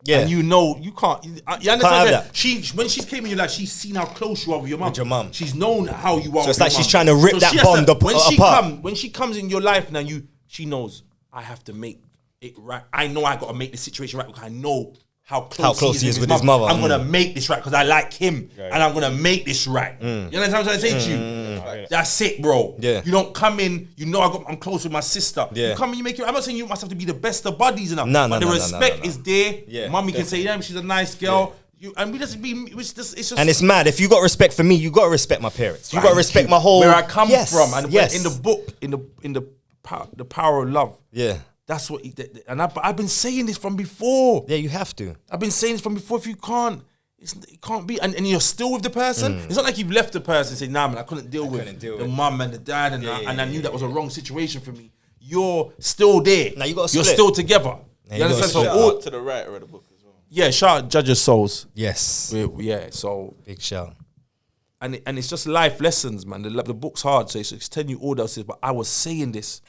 Yeah. And you know, you can't. You understand have that? that. When she came in your life, she's seen how close you are with your mum. With your mum. She's known how you are. So it's with like your she's mum. trying to rip that she has bond apart. When she comes in your life now, she knows I have to make it right. I know I got to make the situation right because I know how close he is with his mother. I'm gonna make this right because I like him, and I'm gonna make this right. You know what I'm trying to say to you? That's it, bro. Yeah. You don't come in. You know I'm close with my sister. Yeah. You come in. You make it. I'm not saying you must have to be the best of buddies enough. No, but the no, respect is there. Yeah, Mommy can say, "Yeah, she's a nice girl." And we just be. It's just. And it's mad. If you got respect for me, you got to respect my parents. You got to respect my whole. Where I come from, and yes. in the book, in the power of love. Yeah. That's what, I've been saying this from before. Yeah, you have to. I've been saying this from before. If you can't, it can't be. And you're still with the person. It's not like you've left the person and say, nah, man, I couldn't deal with the mum and the dad, and I knew that was a wrong situation for me. You're still there. Now you got to You're split. still together. Now You understand? So Shout out to the writer of the book as well. yeah, shout out Judge's Souls. Yes. Yeah, so Big shout. and it's just life lessons, man. The book's hard, so it's telling you all that. But I was saying this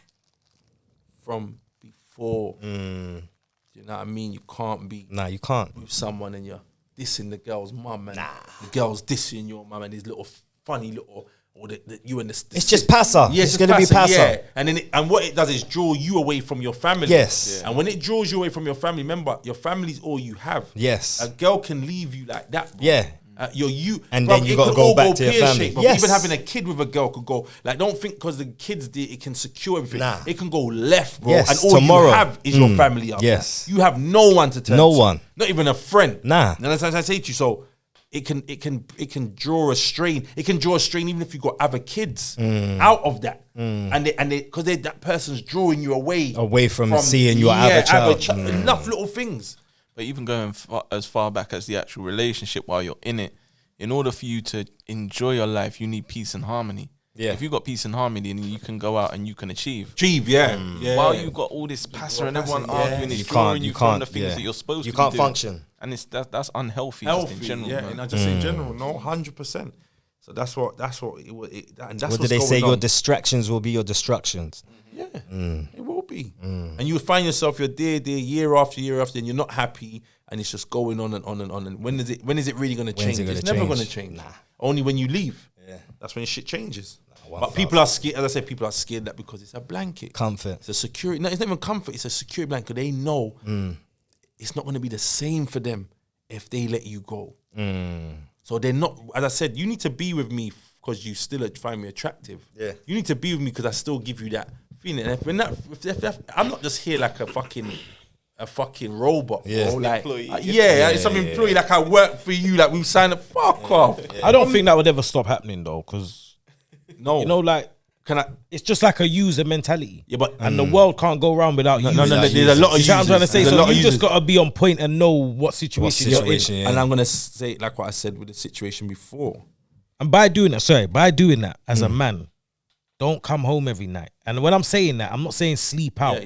from before. You know what I mean? You can't be Nah, you can't. with someone and you're dissing the girl's mum and the girl's dissing your mum and these little funny little or you and the It's just passa. Yeah, It's gonna be passa. Yeah. And then and what it does is draw you away from your family. Yes. And when it draws you away from your family, remember your family's all you have. Yes. A girl can leave you like that. Bro. Yeah. And then you gotta go back to your family. Yes. Even having a kid with a girl could go like. Don't think because the kid's there it can secure everything. Nah. It can go left, bro. Yes, and all tomorrow. you have is your family. Up Yes. there. You have no one to turn. No to. one. Not even a friend. Nah. And that's what I say to you. So it can draw a strain. It can draw a strain even if you got other kids out of that. And because that person's drawing you away from seeing your other child. Enough little things. But even going as far back as the actual relationship while you're in it, in order for you to enjoy your life, you need peace and harmony. Yeah. If you got peace and harmony, then you can go out and you can achieve. Yeah. While you got all this passer and everyone arguing, it's drawing you from the things that you're supposed to You be can't doing. function. And that's unhealthy just in general. Yeah, man. and just in general, no, 100%. So that's what and that's What what's do they say? going Your on. distractions will be your destructions. Yeah, it will be. And you find yourself, you're there year after year after, and you're not happy, and it's just going on and on and on. And when is it really going to change? it gonna It's never change? going to change. Only when you leave. Yeah. That's when shit changes. Nah, but people are scared. As I said, people are scared that because it's a blanket. Comfort. It's a security. No, it's not even comfort. It's a security blanket. They know it's not going to be the same for them if they let you go. So they're not. As I said, you need to be with me because you still find me attractive. Yeah. You need to be with me because I still give you that feeling. And if I'm not just here like a fucking a fucking robot, Yeah. bro. Like, Employee. it's some employee. Like I work for you. Like we've signed a fuck off. I don't think that would ever stop happening though, because No, you know, like can I? it's just like a user mentality. Yeah, but And the world can't go around without no, users. there's a lot of You know what I'm trying to say? There's a So lot of you just users. gotta be on point and know what situation you're in. Yeah. And I'm gonna say like what I said with the situation before. And by doing that as a man, don't come home every night. And when I'm saying that, I'm not saying sleep out.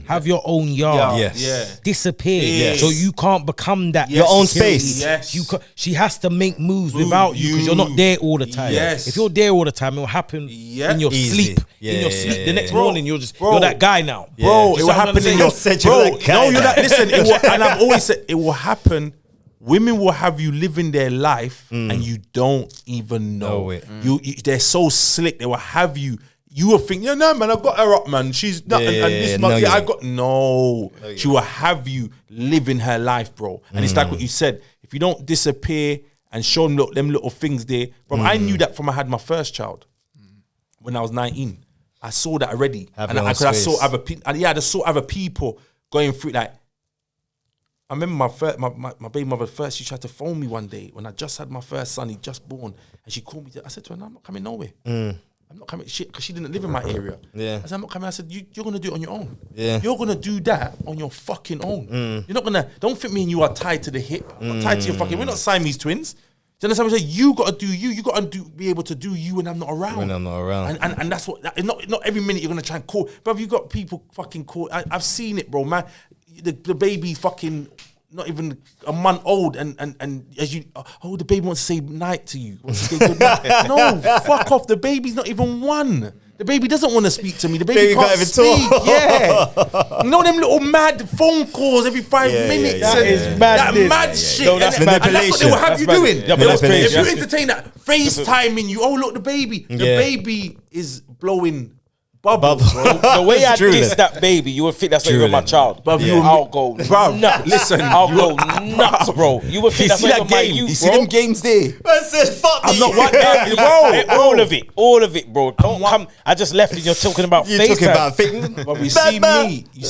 Have your own yard. Yes. Yeah. Disappear. Yes. So you can't become that. Your own security. space. Yes. She has to make moves without you because you're not there all the time. Yes. If you're there all the time, it will happen Yeah. in your Easy. sleep. Yeah, in your yeah, sleep. yeah, The next yeah. morning, you're that guy now. Bro, You it see will what I'm happen trying in to your. say? Said you're Bro, that guy no, you're now. not. Listen, and I've always said it will happen. Women will have you living their life and you don't even know Know it. You, they're so slick. They will have you. You will think, no, man, I got her up, man. She's not, and this yeah, month, no, yeah, I yeah. got no. She will have you living her life, bro. And it's like what you said. If you don't disappear and show them little things there, bro. I knew that from I had my first child when I was 19. I saw that already, Have and your own I saw space. I saw other people going through like. I remember my baby mother first. She tried to phone me one day when I just had my first son. He just born, and she called me. I said to her, "No, I'm not coming nowhere. I'm not coming." Because she didn't live in my area. Yeah. I said, "I'm not coming." I said, "You're gonna do it on your own. Yeah. You're gonna do that on your fucking own. You're not gonna. Don't think me and you are tied to the hip. I'm not tied to your fucking. We're not Siamese twins." Do you understand what I'm saying? You gotta do you. You gotta be able to do you when I'm not around. When I'm not around. And that's what. Not every minute you're gonna try and call. But you got people fucking call. I've seen it, bro. Man, the baby fucking not even a month old, and as you, the baby wants to say night to you. Wants to say good night. No, fuck off. The baby's not even one. The baby doesn't want to speak to me. The baby can't even speak. talk. Yeah, you know them little mad phone calls every 5 minutes. yeah, and yeah, yeah. That Madness. mad shit. No, that's and that's what they will have That's you madness. doing. Yeah, but that's If crazy. you That's- entertain that, FaceTiming you. Oh look, the baby. The Yeah. baby is blowing bubbles, bro. The way I Drooling. diss that baby, you would think that's not even my Drooling. child. Bruv, Yeah. I'll go Bruv, listen, I'll go nuts, bro. You would think You that's see not that even my game? youth, You see bro. them games there? Man said, fuck I'm you. not one All of it, bro. Don't come. I just left and you're talking about You FaceTime. talking about fake. But you Bad see man. me. You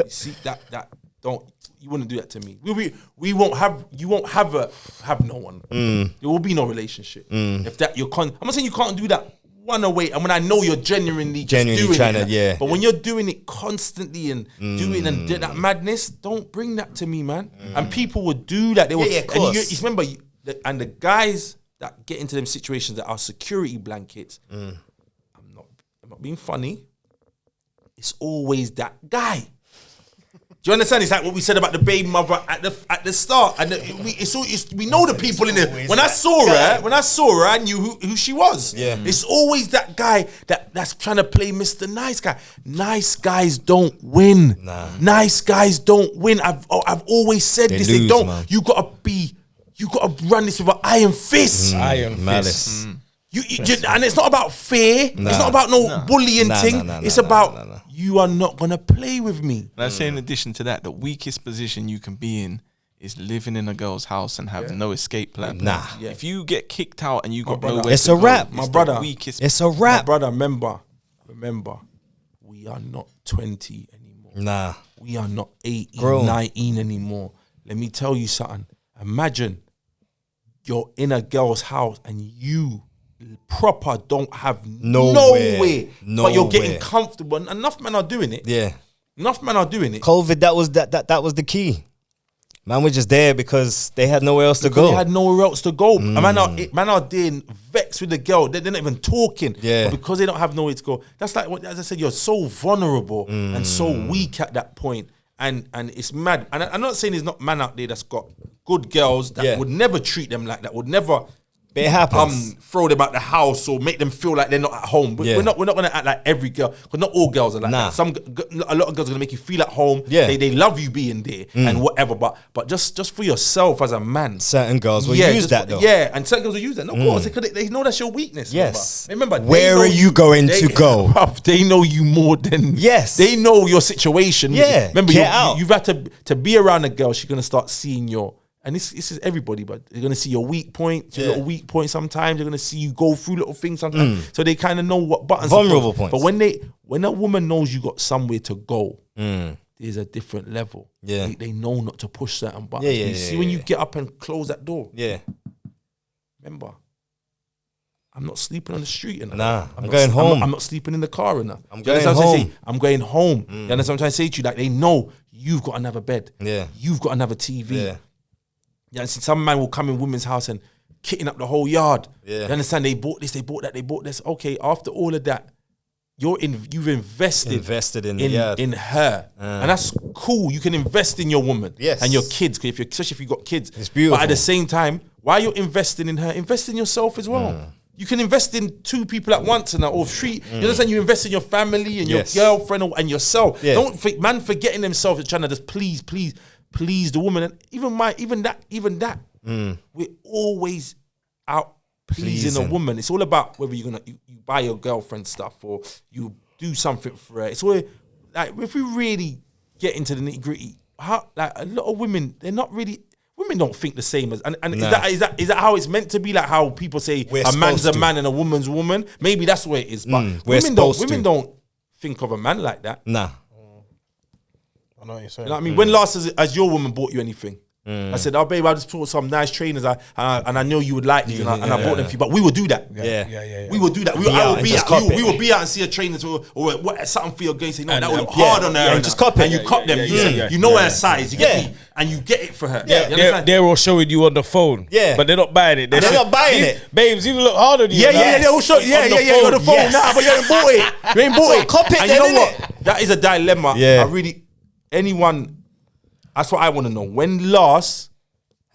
see that. Don't. You wouldn't do that to me. We won't have. You won't have no one. There will be no relationship. If that you're I'm not saying you can't do that one away. And when I know you're genuinely doing trying it, to, yeah. But when you're doing it constantly and doing and do that madness, don't bring that to me, man. And people would do that. They will. Yeah, of course. And you remember, and the guys that get into them situations that are security blankets. I'm not being funny. It's always that guy. Do you understand? It's like what we said about the baby mother at the start, and we know the people in there. When I saw her, I knew who she was. Yeah. It's always that guy that's trying to play Mr. Nice Guy. Nice guys don't win. Nah. Nice guys don't win. I've always said They this. lose, They don't. man. You gotta run this with an iron fist. Iron Malice. fist. And it's not about fear. It's not about no bullying thing. It's about you are not gonna play with me. And I say in addition to that, the weakest position you can be in is living in a girl's house and have no escape plan. Nah. Yeah. If you get kicked out and you got brother, nowhere It's to a go, wrap. it's My the brother. weakest. It's a My wrap. brother, remember, we are not 20 anymore. Nah. We are not 18, Grown. 19 anymore. Let me tell you something. Imagine you're in a girl's house and you proper don't have nowhere. But you're getting Nowhere. comfortable. And enough men are doing it. Yeah. Enough men are doing it. COVID, that was the key. Man were just there because they had nowhere else to Because go. they had nowhere else to go. And man are there vexed with the girl. They're not even talking. Yeah. But because they don't have nowhere to go. That's like, as I said, you're so vulnerable and so weak at that point. And it's mad. And I'm not saying there's not man out there that's got good girls that would never treat them like that, would never But it happens. throw them out the house or make them feel like they're not at home. We're not gonna act like every girl, because not all girls are like that. A lot of girls are gonna make you feel at home. Yeah. They love you being there and whatever. But just for yourself as a man. Certain girls will use just that though. Yeah, and certain girls will use that. No, of course, they know that's your weakness. Yes. Remember, Where they know are you going to go? Bruv, they know you more than Yes. They know your situation. Yeah, Remember, get out. you've had to be around a girl. She's gonna start seeing your. And this is everybody, but they're gonna see your weak point, your little weak point. Sometimes they're gonna see you go through little things. Sometimes, so they kind of know what buttons. Vulnerable to push. points. But when a woman knows you got somewhere to go, there's a different level. Yeah. They know not to push certain buttons. Yeah, you see when you get up and close that door. Yeah. Remember, I'm not sleeping on the street. Nah, I'm going home. I'm not sleeping in the car. I'm going home. I'm going home. You understand what I'm trying to say to you? Like, they know you've got another bed. Yeah. You've got another TV. Yeah. You understand? Some man will come in women's house and kitting up the whole yard. Yeah. You understand? They bought this, they bought that, they bought this. Okay, after all of that, you've invested in her, and that's cool. You can invest in your woman, and your kids, especially if you got kids. It's beautiful. But at the same time, while you're investing in her, invest in yourself as well. You can invest in 2 people at once, or 3. You understand? You invest in your family and your girlfriend and yourself. Yeah. Don't think, man, forgetting themselves and trying to just please the woman. And even that, we're always out pleasing a woman. It's all about whether you buy your girlfriend stuff or you do something for her. It's all like, if we really get into the nitty gritty, like a lot of women, they're not really. Women don't think the same as, and is that how it's meant to be? Like how people say a man's a man and a woman's a woman. Maybe that's the way it is. But women don't think of a man like that. Nah. I know what you're saying. You know what I mean? When last has your woman bought you anything? I said, oh babe, I just bought some nice trainers, and I know you would like these, and I bought them for you. But we will do that. Yeah. We will do that. We will be out and see a trainer or what, something for your girl. Say, no, that would look hard on her. And just cop it. And you cop them. You know her size. You get me? And you get it for her. They're all showing you on the phone. Yeah. But they're not buying it. They're not buying it. Babes, even look harder than you. They will show you. On the phone. Nah, but you ain't bought it. You ain't bought it. Cop it. And you know what? That is a dilemma. Yeah. That's what I want to know. When last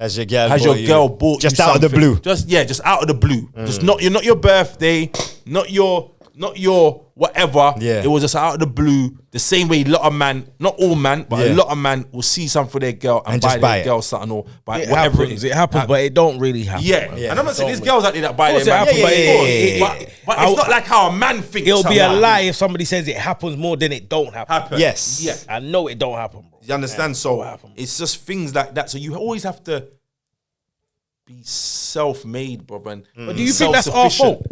has your girl bought just you out of the blue? Just out of the blue. Just not your birthday, not your whatever. Yeah. It was just out of the blue. The same way a lot of man, not all man, but a lot of man will see something for their girl and buy their girl something or buy whatever it is. It happens, but it don't really happen. Yeah. And I'm not saying there's girls out there that buy Of their course man. it happens, But it's not like how a man thinks. It'll be a somehow. lie if somebody says it happens more than it don't happen. Yes. Yeah. I know it don't happen, bro. You understand? So it's just things like that. So you always have to be self-made, brother. But do you think that's our fault?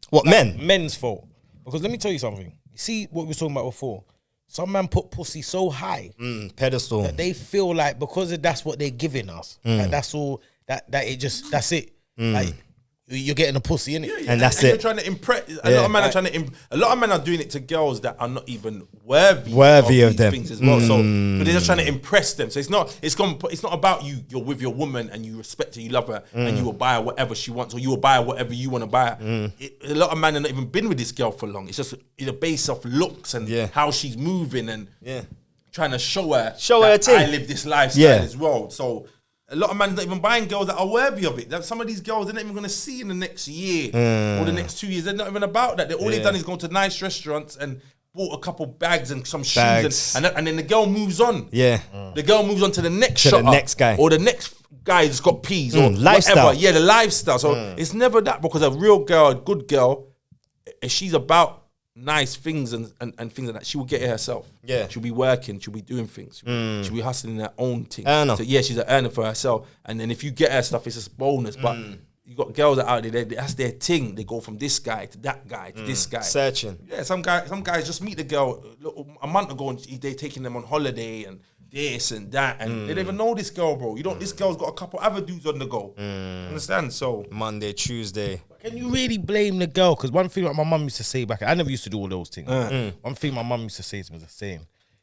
What, men? Men's fault. Because let me tell you something. You see what we were talking about before? Some man put pussy so high Pedestal. that they feel like because that's what they're giving us, like that's all, that's it. Like you're getting a pussy, innit? And that's You're it. trying to impress. A lot of men are trying to. A lot of men are doing it to girls that are not even worthy of these them things as well. So, but they're just trying to impress them. So it's not about you. You're with your woman and you respect her, you love her, and you will buy her whatever she wants, or you will buy her whatever you want to buy her. A lot of men are not even been with this girl for long. It's just based off looks and how she's moving and trying to show her a thing. I live this lifestyle as well. So. A lot of men not even buying girls that are worthy of it. Some of these girls, they're not even going to see in the next year or the next 2 years. They're not even about that. All they've done is go to nice restaurants and bought a couple bags and some shoes. And then the girl moves on. Yeah. The girl moves on to the next To shop. the next guy. Or the next guy that's got peas or lifestyle. whatever. Yeah, the lifestyle. So it's never that, because a real girl, a good girl, if she's about nice things and things like that, she will get it herself. Yeah. She'll be working, she'll be doing things. She'll be hustling her own thing. Earner. So yeah, she's an earner for herself. And then if you get her stuff, it's just bonus. But you got girls that out there, that's their thing. They go from this guy to that guy to this guy. Searching. Yeah, some guys just meet the girl a month ago and they're taking them on holiday and this and that, and they don't even know this girl, bro. This girl's got a couple other dudes on the go. Understand? So Monday, Tuesday. Can you really blame the girl? Because one thing that my mum used to say back, I never used to do all those things. One thing my mum used to say to me was the same: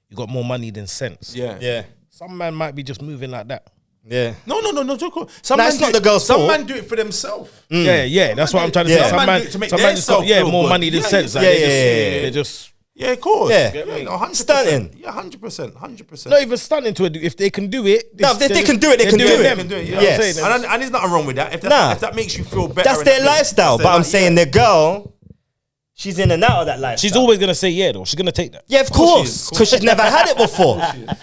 you got more money than sense. Yeah. Some man might be just moving like that. Yeah. No. Some man, it's not the girl's fault. Some men do it for themselves. Yeah. That's what I'm trying to say. Some man do it to make some man themselves just feel more good. money than sense. Like, Yeah. They're just. Yeah, of course. Yeah. 100%. Stunning. Yeah, 100%. Not even stunning to it. If they can do it, No, if they can do it, they can do it. They can do it. Yeah. Yes. And there's nothing wrong with that. If that makes you feel better, That's and their that makes- lifestyle. that's But I'm their saying the girl, she's in and out of that lifestyle. she's always gonna say yeah though. She's gonna take that. Yeah, of course. Because she's never had it before.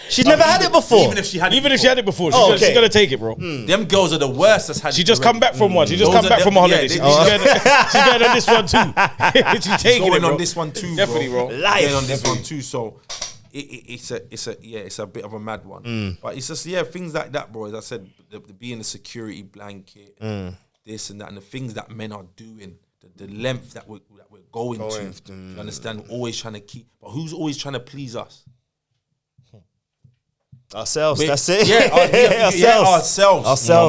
She's never had it before. Even if she had it before, Oh, she's okay. gonna take it, bro. them girls are the worst. That's had She it just already. come back from one. She just Those come are back the- from a holiday. yeah, She's they- getting on this one too. She's taking going it, bro. on this one too, Definitely, bro. Life. Going on this one too. So it's a bit of a mad one. But it's just things like that, bro. As I said, the being a security blanket, this and that, and the things that men are doing, the length that we're going to. You understand? We're always trying to keep, but who's always trying to please us? Ourselves, that's it. Ourselves.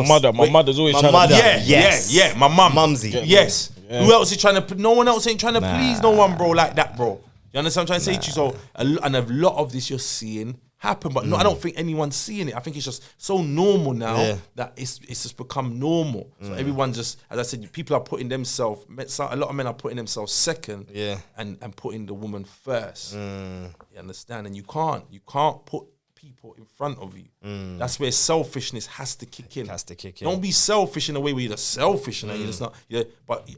My mother's always trying mother. Yeah, my mum. Mumsy. Yes. Yeah. Who else is trying to? No one else ain't trying to please no one, bro, like that, bro. You understand what I'm trying to say to you? So, and a lot of this you're seeing happen, but no, I don't think anyone's seeing it. I think it's just so normal now that it's just become normal. So everyone just, as I said, people are putting themselves. A lot of men are putting themselves second, and putting the woman first. You understand? And you can't put people in front of you. That's where selfishness has to kick in. Don't be selfish in a way where you're just selfish and you're just not. Yeah, but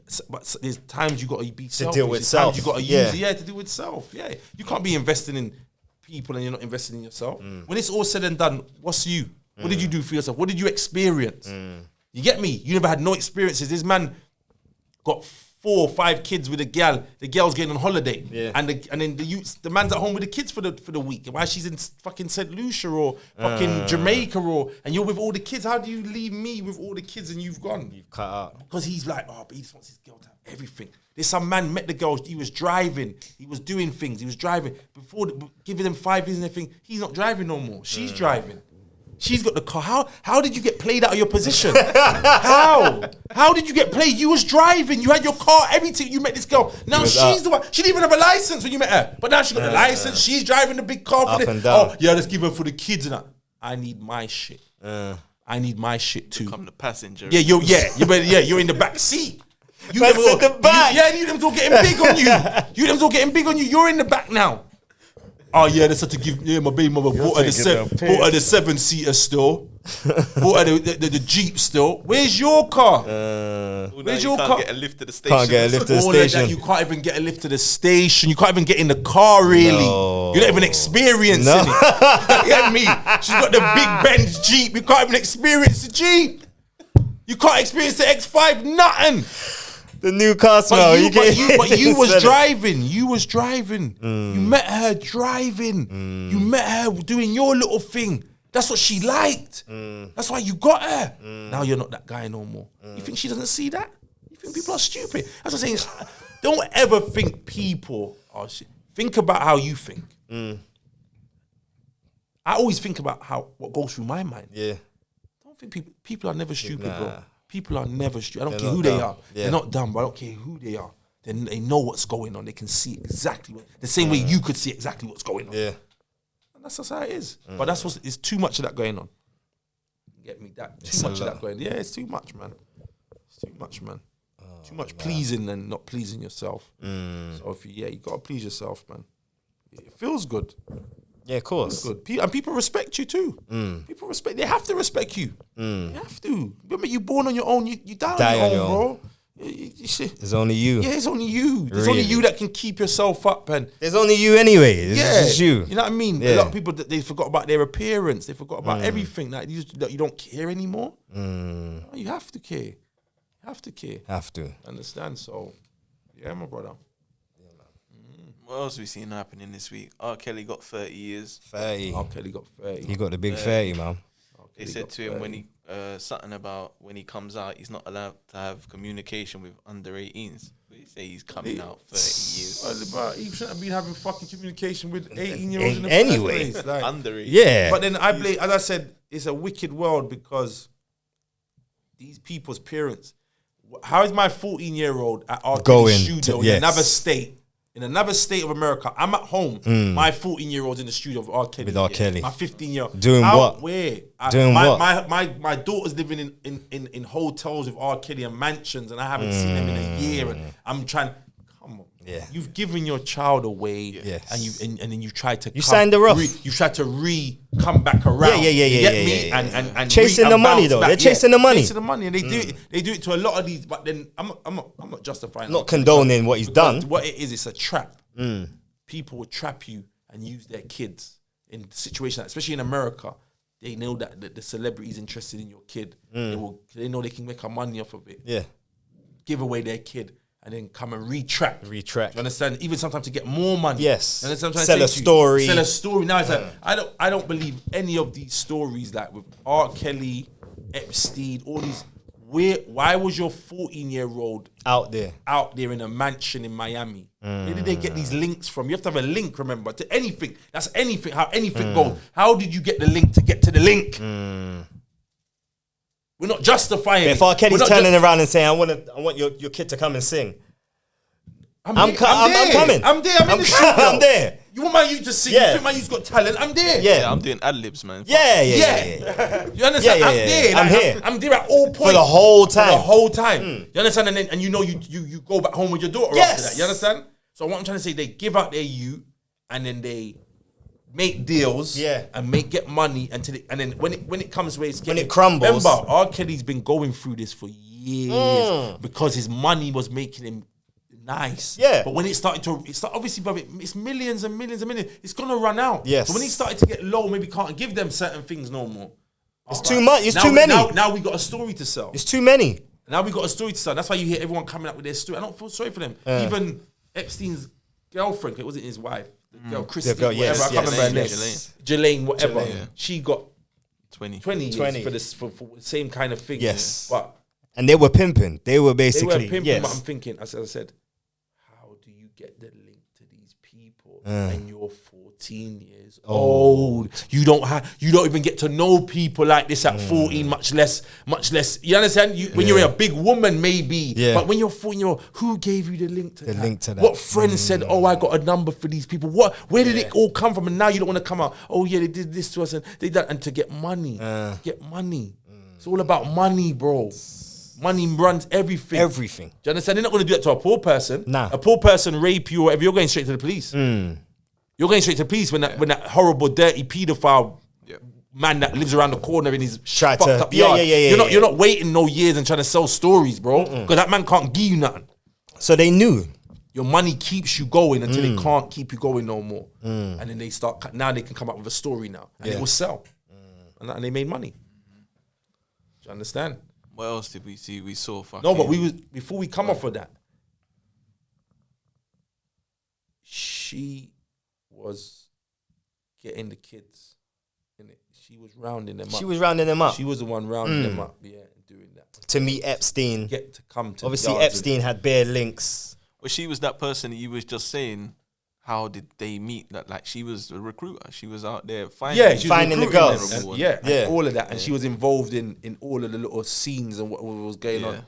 there's times you got to be selfish. To deal with self. You got to use to deal with self. Yeah, you can't be investing in people and you're not investing in yourself. When it's all said and done, what's you? What did you do for yourself? What did you experience? You get me? You never had no experiences. This man got 4 or 5 kids with a girl. The girl's getting on holiday, and then the man's at home with the kids for the week. Why she's in fucking St. Lucia or fucking Jamaica and you're with all the kids? How do you leave me with all the kids and you've gone? You've cut out because he's like, but he just wants his girl to have everything. There's some man met the girl. He was driving. He was doing things. He was driving before giving them 5 years and everything. He's not driving no more. She's driving. She's got the car. How did you get played out of your position? How did you get played? You was driving. You had your car, everything. You met this girl. Now she's the one. She didn't even have a license when you met her. But now she got the license. She's driving the big car for and down. Oh, yeah, let's give her for the kids and that. I need my shit. I need my shit too. Become the passenger. Yeah, you're in the back seat. You That's in the back. You them all getting big on you. You them all getting big on you. You're in the back now. Oh yeah, they had to give my baby mother bought her the 7-seater still. Bought her the Jeep still. Where's your car? Where's your car? Can't get a lift to the station. Can't get a lift to the All station. That, you can't even get a lift to the station. You can't even get in the car really. No. You're not even experiencing it. You get me? She's got the big Benz Jeep. You can't even experience the Jeep. You can't experience the X5. Nothing. The new car smell. But you was driving. You was driving. You met her driving. You met her doing your little thing. That's what she liked. That's why you got her. Now you're not that guy no more. You think she doesn't see that? You think people are stupid? That's what I'm saying. Don't ever think people are shit. Think about how you think. I always think about what goes through my mind. Yeah. Don't think people are never stupid, bro. People are never stupid. I don't care who they are. Yeah. They're not dumb, but I don't care who they are. They know what's going on. They can see exactly the same way you could see exactly what's going on. Yeah. And that's just how it is. But it's too much of that going on. Get me that? Too much of that going on. Yeah, it's too much, man. It's too much, man. Too much pleasing and not pleasing yourself. So if you gotta please yourself, man. It feels good. Yeah, of course. Good. And people respect you too. People respect. They have to respect you. They have to. Remember, you born on your own. You die on your own, bro. There's only you. Yeah, it's only you. There's only you that can keep yourself up. And there's only you anyway. It's just you. You know what I mean? A lot of people, they forgot about their appearance. They forgot about everything. Like you don't care anymore. No, you have to care. You have to care. Have to. Understand? So, yeah, my brother. What else have we seen happening this week? R. Kelly got 30 years. 30. R. Kelly got 30. He got the big 30, man. They said to him when he something about when he comes out, he's not allowed to have communication with under 18s. But he say he's coming out 30 years. But he shouldn't have been having fucking communication with 18-year-olds in the anyway. first place. Like, Under 18. Yeah. But then I blame, as I said, it's a wicked world because these people's parents. How is my 14-year-old at our studio in another state? In another state of America, I'm at home. My 14-year-old's in the studio of R. Kelly. With R. Kelly. My 15-year-old. Doing what? Where? Doing what? My daughter's living in hotels with R. Kelly and mansions, and I haven't seen them in a year. And I'm trying. Come on. Yeah. You've given your child away. Yes. And then you tried to. You signed her off. You tried to come back around. Yeah. You get me? And chasing the money though. They're chasing the money. Chasing the money, and they do it. They do it to a lot of these. But then I'm not justifying. Not condoning what he's done. What it is, it's a trap. People will trap you and use their kids in situations, especially in America. They know that the celebrity is interested in your kid. They know they can make money off of it. Yeah. Give away their kid and then come and retract. You understand? Even sometimes to get more money. Yes. And then Sell a story. Sell a story. Now it's like I don't believe any of these stories like with R. Kelly, Epstein, all these why was your 14-year-old out there in a mansion in Miami? Where did they get these links from? You have to have a link, remember, to anything. That's anything, how anything goes. How did you get the link to get to the link? We're not justifying If R. Kelly's turning around and saying, I want your kid to come and sing. I'm coming. I'm there. I'm in the studio. I'm there. You want my youth to sing? Yeah. You think my youth's got talent? I'm there. Yeah. I'm doing ad-libs, man. Yeah. You understand? Yeah. I'm there. I'm Like, here. I'm there at all points. For the whole time. For the whole time. You understand? And then, you go back home with your daughter after that. You understand? So what I'm trying to say, they give out their youth and then they make deals and get money until and then when it comes where it's when it crumbles. Remember, R. Kelly's been going through this for years because his money was making him nice. Yeah. But when it started obviously, but it's millions and millions and millions. It's gonna run out. Yes. So when he started to get low, maybe can't give them certain things no more. It's too much. It's too many. Now we got a story to sell. It's too many. Now we got a story to sell. That's why you hear everyone coming up with their story. I don't feel sorry for them. Even Epstein's girlfriend, it wasn't his wife. The girl, Christine, whatever. I can't remember her name. Jelaine, whatever. Jelaine. She got 20 years 20. for the same kind of thing. Yes. But And they were pimping. They were they basically. were pimping, yes. but I'm thinking, as I said, how do you get the link to these people and you're 14 years old? You don't even get to know people like this at 14, much less. You understand? When you're a big woman, maybe. Yeah. But when you're 14, who gave you the link to that? link to that. What friend said, oh, I got a number for these people? Where did it all come from? And now you don't want to come out, oh yeah, they did this to us and they did that. And to get money. Get money. It's all about money, bro. Money runs everything. Everything. Do you understand? They're not going to do that to a poor person. Nah. A poor person rape you or whatever, you're going straight to the police. You're going straight to the police when that horrible, dirty paedophile man that lives around the corner in his fucked up yard. You're not waiting no years and trying to sell stories, bro. Because that man can't give you nothing. So they knew. Your money keeps you going until it can't keep you going no more. And then they start, now they can come up with a story now. And it will sell. And they made money. Do you understand? What else did we see? We saw fucking... No, but before we come off of that, she was getting the kids in it. She was rounding them up. She was rounding them up. She was the one rounding them up, doing that. To meet Epstein. Get to come to Obviously, Epstein had bare links. Well, she was that person that you was just saying. How did they meet? Like she was a recruiter. She was out there finding the girls. And all of that. And she was involved in all of the little scenes and what was going on.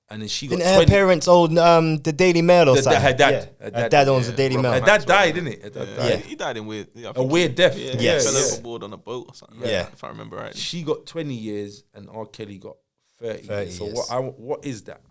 And then she got her parents owned the Daily Mail or something. Her dad. Her dad owns the Daily Mail. Her dad died, didn't it? Her dad died. He died in a weird death. He fell overboard on a boat or something. If I remember right. She got 20 years and R. Kelly got 30 years. So what is that?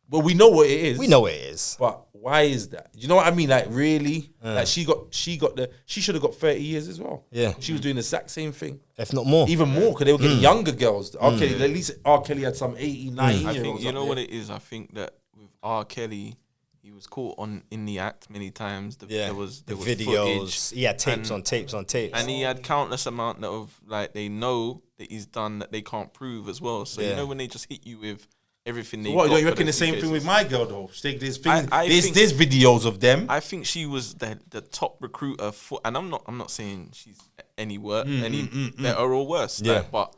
Well, we know what it is. We know what it is. But why is that? You know what I mean? Like, really? Like, she should have got 30 years as well. Yeah. She was doing the exact same thing. If not more. Even more, because they were getting younger girls. R. Kelly, at least R. Kelly had some 18, 19 I year think, olds. you know what it is? I think that with R. Kelly, he was caught in the act many times. There was videos. Footage, he had tapes on tapes on tapes. And he had countless amount of, like, they know that he's done that they can't prove as well. So, you know, when they just hit you with everything they what, got you reckon the same cases. thing with my girl though? There's there's videos of them. I think she was the top recruiter for, and I'm not saying she's any better or worse. Yeah. Like, but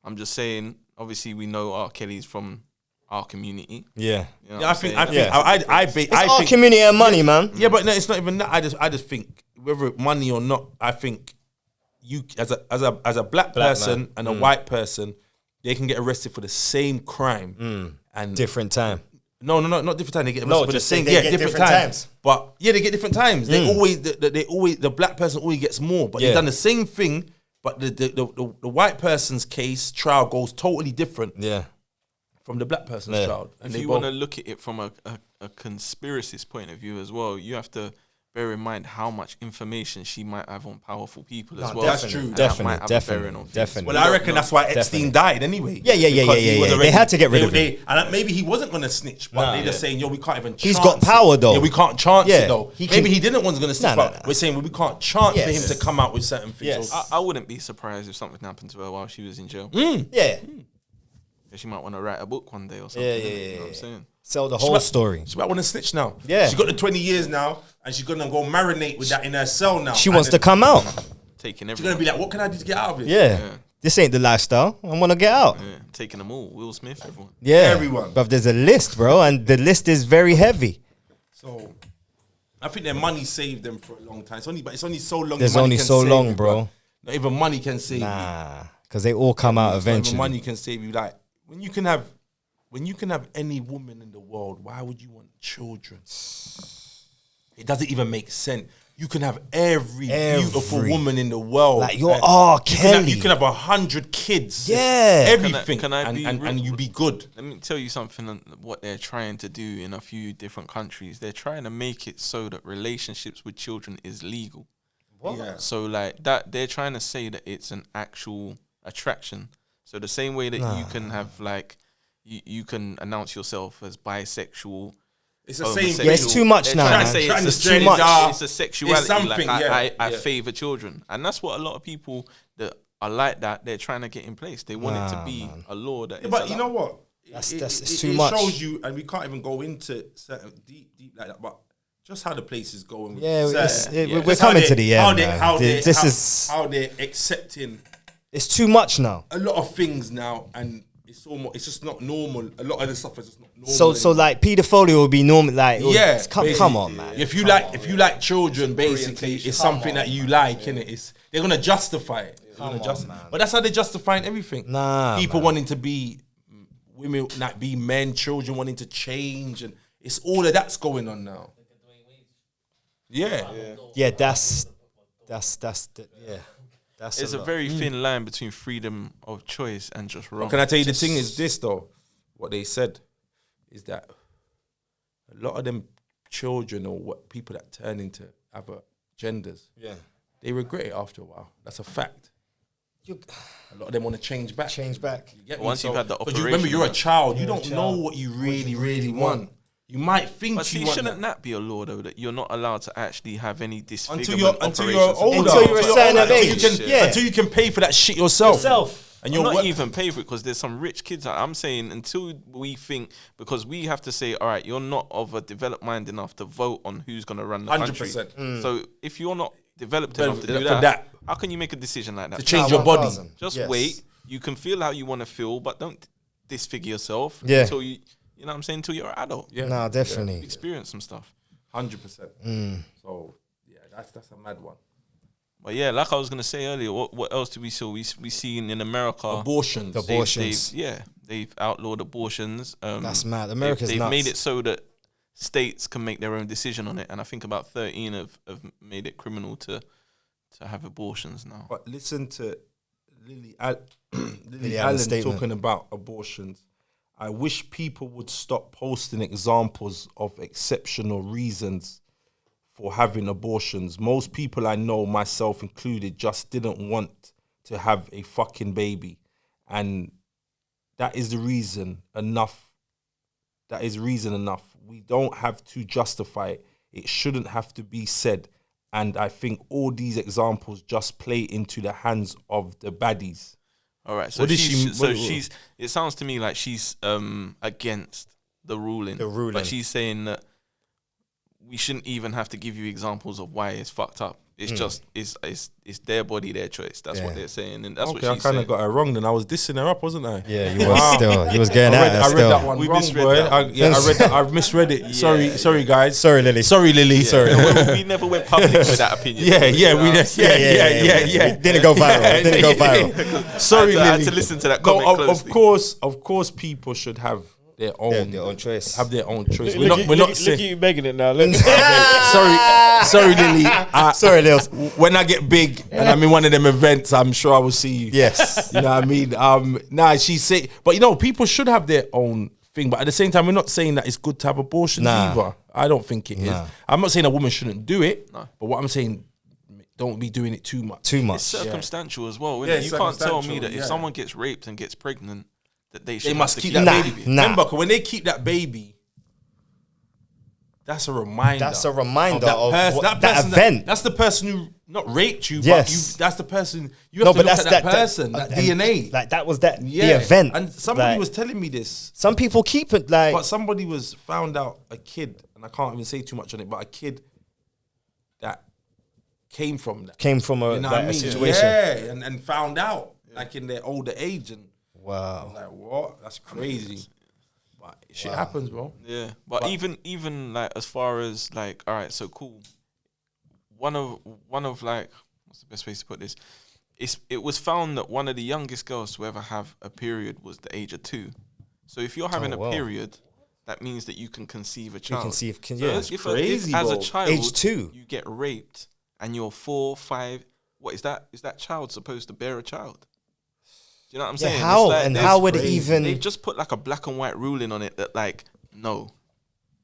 I'm just saying. Obviously, we know R. Kelly's from our community. Yeah. You know Yeah, I think our community and money, man. Yeah, but no, it's not even that. I just think whether money or not, I think you as a black person man. and a white person, they can get arrested for the same crime and Different time. No, not different time. They get arrested for the just same. they get different times. But they get different times. They always the black person always gets more. But they've done the same thing. But the white person's case trial goes totally different. Yeah. From the black person's trial. And if you want to look at it from a conspiracist point of view as well, you have to bear in mind how much information she might have on powerful people as well. That's true. Definitely. Well, I reckon that's why Epstein died anyway. Yeah. They had to get rid of him. And maybe he wasn't going to snitch, but they're just saying, yo, we can't even chance. He's got power though. Yeah, we can't chance it though. Maybe he didn't want to snitch, but we're saying we can't chance for him to come out with certain things. Yes. I wouldn't be surprised if something happened to her while she was in jail. Yeah. She might want to write a book one day or something. You know what I'm saying? Sell the whole story. She might want to snitch now. Yeah. She got the 20 years now, and she's going to go marinate with that in her cell now. She wants to come out. Taking She's everything. going to be like, what can I do to get out of it? Yeah. This ain't the lifestyle. I want to get out. Yeah, taking them all. Will Smith, everyone. Yeah, Everyone. But there's a list, bro, and the list is very heavy. So I think their money saved them for a long time. But it's only so long. There's money only can so save long, you, bro. Not even money can save you. Nah, because they all come out Not even eventually. money can save you. Like when you can have any woman in the world, why would you want children? It doesn't even make sense. You can have every beautiful woman in the world. Like you're R. Kelly. You can have 100 kids. Yeah. Everything. And you be good. Let me tell you something. What they're trying to do in a few different countries, they're trying to make it so that relationships with children is legal. What? Yeah. So like that, they're trying to say that it's an actual attraction. So the same way that you can have like, you can announce yourself as bisexual. It's the same thing. Yeah, it's too much now. Trying to say it's too much. It's a sexuality. It's like something, I favor children, and that's what a lot of people that are like that. They're trying to get in place. They want it to be a law that. But you know what? It's too much. It shows you, and we can't even go into certain deep like that. But just how the place is going. Yeah, we're Just coming how to the end. How How they're accepting it's too much now. a lot of things now, and it's just not normal. A lot of the stuff is just not normal. So like pedophilia will be normal. Like yeah, come on, man. If you like children, basically, it's something that you like, innit? They're gonna justify it. But that's how they're justifying everything. Nah, people wanting to be women, not be men, children wanting to change, and it's all of that's going on now. Yeah. That's It's a very thin line between freedom of choice and just wrong. Can I tell you the thing is this though? What they said is that a lot of them children or what people that turn into other genders, they regret it after a while. That's a fact. A lot of them want to change back. You get me? Once you've had the Because operation, remember, you're a child. You don't know what you really want. You might think But see, you want shouldn't that. that be a law though, that you're not allowed to actually have any disfigurement Until operations? you're older. Until you're a certain Until you age. can- Yeah. Until you can pay for that shit yourself. And I'm you're not even pay for it because there's some rich kids. I'm saying until we think, because we have to say, all right, you're not of a developed mind enough to vote on who's going to run the country. 100%. So if you're not developed enough to do for that. how can you make a decision like that? To change your body. 1,000. Just Yes. wait. You can feel how you want to feel, but don't disfigure yourself Yeah. until you know what I'm saying, until you're an adult. Yeah. Nah, definitely. Experience some stuff. 100%. So yeah, that's a mad one. But yeah, like I was gonna say earlier, what else do we see? We see in America Abortions. They've outlawed abortions. That's mad. America's they've nuts. made it so that states can make their own decision on it, and I think about 13 have made it criminal to have abortions now. But listen to Lily Allen Allen's statement. talking about abortions. I wish people would stop posting examples of exceptional reasons for having abortions. Most people I know, myself included, just didn't want to have a fucking baby. And that is the reason enough. That is reason enough. We don't have to justify it. It shouldn't have to be said. And I think all these examples just play into the hands of the baddies. All right, so What is she- she's. It sounds to me like she's against the ruling. But she's saying that we shouldn't even have to give you examples of why it's fucked up. It's just it's their body, their choice. That's what they're saying, and that's Okay, what I she's kind saying. of got her wrong then. I was dissing her up, wasn't I? Yeah, you was getting at her I read still. that one We wrong, misread boy. that. I read that. I misread it. Sorry, guys. Sorry, Lily. Sorry, Lily. Sorry. We never went public with that opinion. Yeah. It didn't go viral. It didn't go viral. Sorry, I had Lily. to listen to that No, comment closely. of course, people should have their own, Their own choice. Have their own choice. Look at you saying. begging it now. Sorry, Lily. Sorry, Lils. When I get big and I'm in one of them events, I'm sure I will see you. Yes. You know what I mean? She's saying, but people should have their own thing. But at the same time, we're not saying that it's good to have abortions either. I don't think it is. I'm not saying a woman shouldn't do it, but what I'm saying, don't be doing it too much. It's circumstantial as well. Yeah, You can't tell me that if yeah. someone gets raped and gets pregnant, that they must have to keep keep that that baby. baby. Remember, 'cause when they keep that baby, that's a reminder. That's a reminder of that that event. That's the person who not raped you, Yes. but that's the person. You have to look at that person, that DNA. Like that was the event. And somebody Like, was telling me this. Some people keep it like. But somebody was found out a kid, and I can't even say too much on it, but a kid that came from that. Came from a, You know like, what I mean? a situation. Yeah, and found out. like in their older age. And wow. I was like, what? That's crazy. But shit happens, bro. Yeah, but even like as far as like, all right, so cool. One of like, what's the best way to put this? It was found that one of the youngest girls to ever have a period was the age of 2. So if you're having a period, that means that you can conceive a child. It's crazy, if as a child, age 2, you get raped and you're 4, 5. What is that? Is that child supposed to bear a child? Do you know what I'm saying? How? Like, and how would it even... They've just put like a black and white ruling on it that like, no.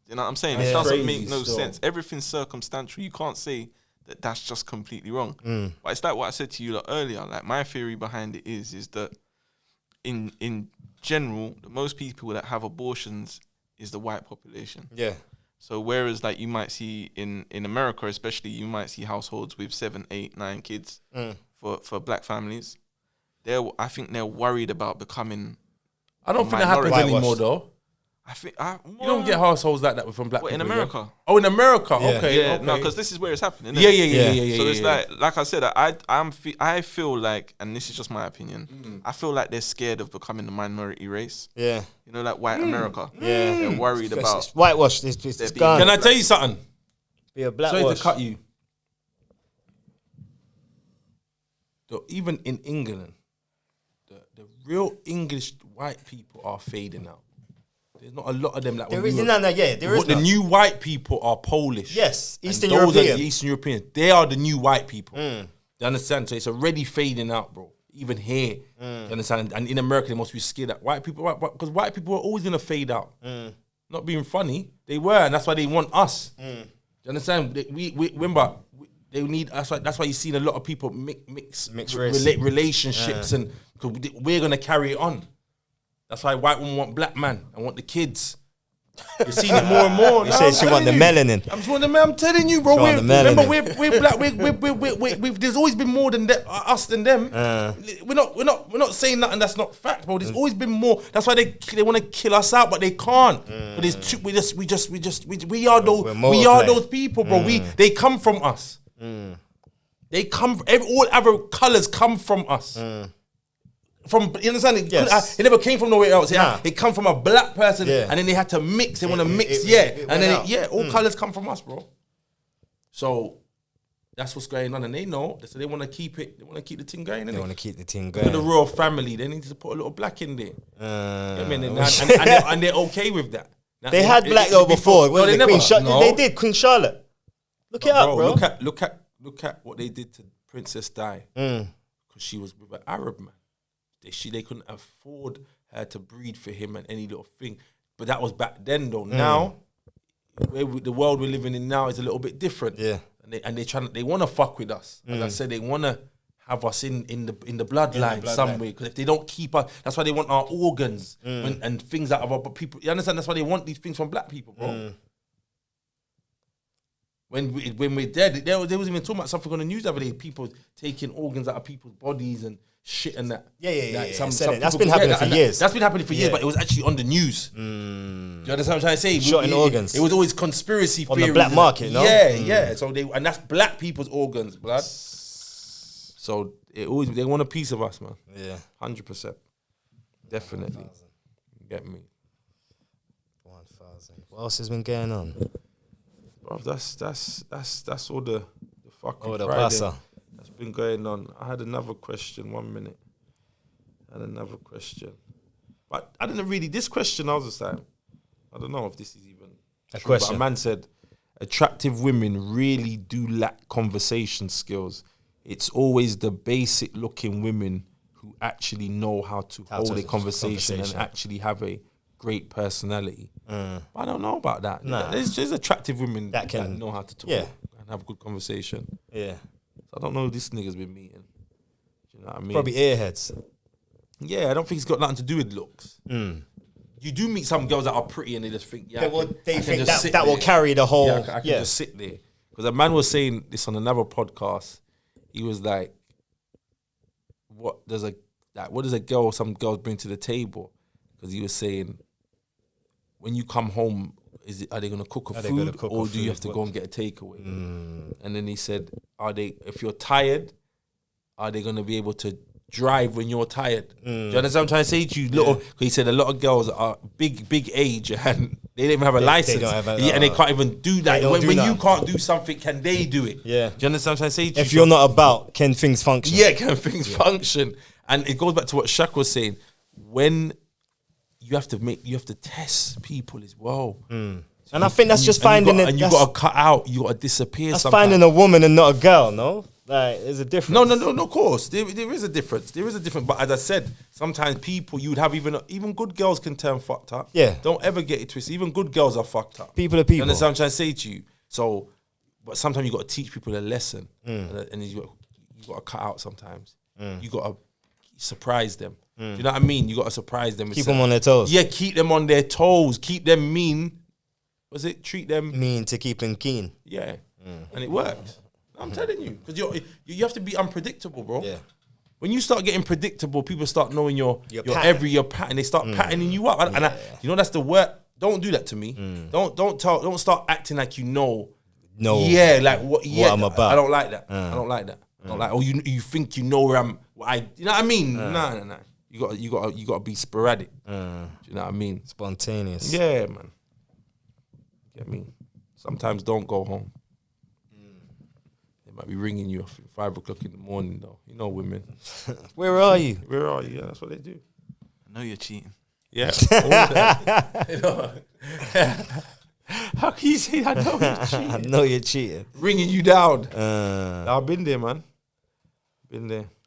You know what I'm saying? That's it doesn't crazy make no still. sense. Everything's circumstantial. You can't say that that's just completely wrong. But it's like what I said to you like, earlier. Like my theory behind it is that in general, the most people that have abortions is the white population. Yeah. So whereas like you might see in America especially, you might see households with 7, 8, 9 kids for black families. I think they're worried about becoming. I don't think that happens anymore, though. I think you don't get households like that from black people. In America. Yeah? Oh, in America. Yeah. Okay. Yeah, okay. no, because this is where it's happening. Isn't Yeah. it? So it's like I said, I feel like, and this is just my opinion, I feel like they're scared of becoming the minority race. Yeah. You know, like white America. Yeah. They're worried about. It's whitewash. It's gone. Can I tell you something? Be a black Sorry wash. to cut you. Even in England, the real English white people are fading out. There's not a lot of them. Like There is none. Yeah, there is the none. new white people are Polish. Yes, And Eastern those European. are the Eastern Europeans. They are the new white people. You understand? So it's already fading out, bro. Even here, you understand? And in America, they must be scared that white people, because white people are always gonna fade out. Not being funny, they were, and that's why they want us. You understand? We remember. They need. That's why you see a lot of people mix race. relationships, and cause we're gonna carry it on. That's why white women want black man and want the kids. You're seeing it more and more. You say she want the melanin. I'm telling you, bro. Remember, We're black. There's always been more than us than them. We're not saying nothing that's not fact, bro. There's always been more. That's why they want to kill us out, but they can't. But we are those people, bro. They come from us. They come. All other colors come from us. From, you understand? It never came from nowhere else. It come from a black person, and then they had to mix. They want to mix, and then all colors come from us, bro. So that's what's going on, and they know. So they want to keep it. They want to keep the thing going. They want to keep the thing going. For the royal family, they need to put a little black in there. And they're okay with that. Now, they had black though before. No, they never. They did Queen Charlotte. Look it up, bro. Look at what they did to Princess Di, because she was with an Arab man. They couldn't afford her to breed for him and any little thing. But that was back then, though. Now, the world we're living in now is a little bit different. Yeah, and they want to fuck with us. As I said, they want to have us in the bloodline some way. Because if they don't keep us, that's why they want our organs and things out of our people. You understand? That's why they want these things from black people, bro. When we're dead, they was even talking about something on the news the other day. People taking organs out of people's bodies and shit and that. That's been happening for years. That's been happening for years, but it was actually on the news. Do you understand what I'm trying to say? Shot in organs. It was always conspiracy theories. On the black market, no? Yeah. So and that's black people's organs, blood. So they want a piece of us, man. Yeah. 100%. Definitely. 1,000. Get me. 1,000. What else has been going on? Bro, that's all the fucking the Friday pasa. That's been going on. I had another question. 1 minute. But I didn't really. This question, I was just like, I don't know if this is even a true, question. But a man said, attractive women really do lack conversation skills. It's always the basic looking women who actually know how to hold a conversation and actually have a great personality. I don't know about that. Nah. There's attractive women that know how to talk and have a good conversation. Yeah. So I don't know who this nigga's been meeting. Do you know what I mean? Probably airheads. Yeah, I don't think it's got nothing to do with looks. You do meet some girls that are pretty and they just think, they think that will carry the whole. I can just sit there. Because a man was saying this on another podcast. He was like, what does some girls bring to the table? Because he was saying, when you come home, are they going to cook food or do you have to go and get a takeaway? And then he said, if you're tired, are they going to be able to drive when you're tired. Do you understand what I'm trying to say to you? Cause he said a lot of girls are big age and they don't even have a license. They don't have and they can't even do that. When you can't do something, can they do it? Yeah. Do you understand what I'm trying to say to you? If you're not about, can things function? Yeah, can things function? And it goes back to what Shaq was saying. When you have to test people as well. And I think that's just finding it. And you got to cut out. You got to disappear. That's finding a woman and not a girl. No, like there's a difference. No. Of course, there is a difference. There is a difference. But as I said, sometimes people you'd have even good girls can turn fucked up. Yeah. Don't ever get it twisted. Even good girls are fucked up. People are people. You understand what I'm trying to say to you? So, but sometimes you got to teach people a lesson, and you got to cut out. Sometimes you got to surprise them. Do you know what I mean? You got to surprise them. Keep them on their toes. Yeah, keep them on their toes. Keep them mean. Was it treat them mean to keep them keen? Yeah, and it works. I'm telling you, because you have to be unpredictable, bro. Yeah. When you start getting predictable, people start knowing your pattern. They start patterning you up, and you know that's the work. Don't do that to me. Don't start acting like you know. No. Yeah, like what I'm about. I don't like that. I don't like that. I don't like. Or you think you know where I'm. You know what I mean? No. You got to be sporadic. Do you know what I mean? Spontaneous. Yeah, man. Get me? Sometimes don't go home. They might be ringing you at 5 o'clock in the morning, though. You know women. Where are you? Where are you? Yeah, that's what they do. I know you're cheating. Yeah. You know? How can you say I know you're cheating? I know you're cheating. Ringing you down. I've been there, man. Been there.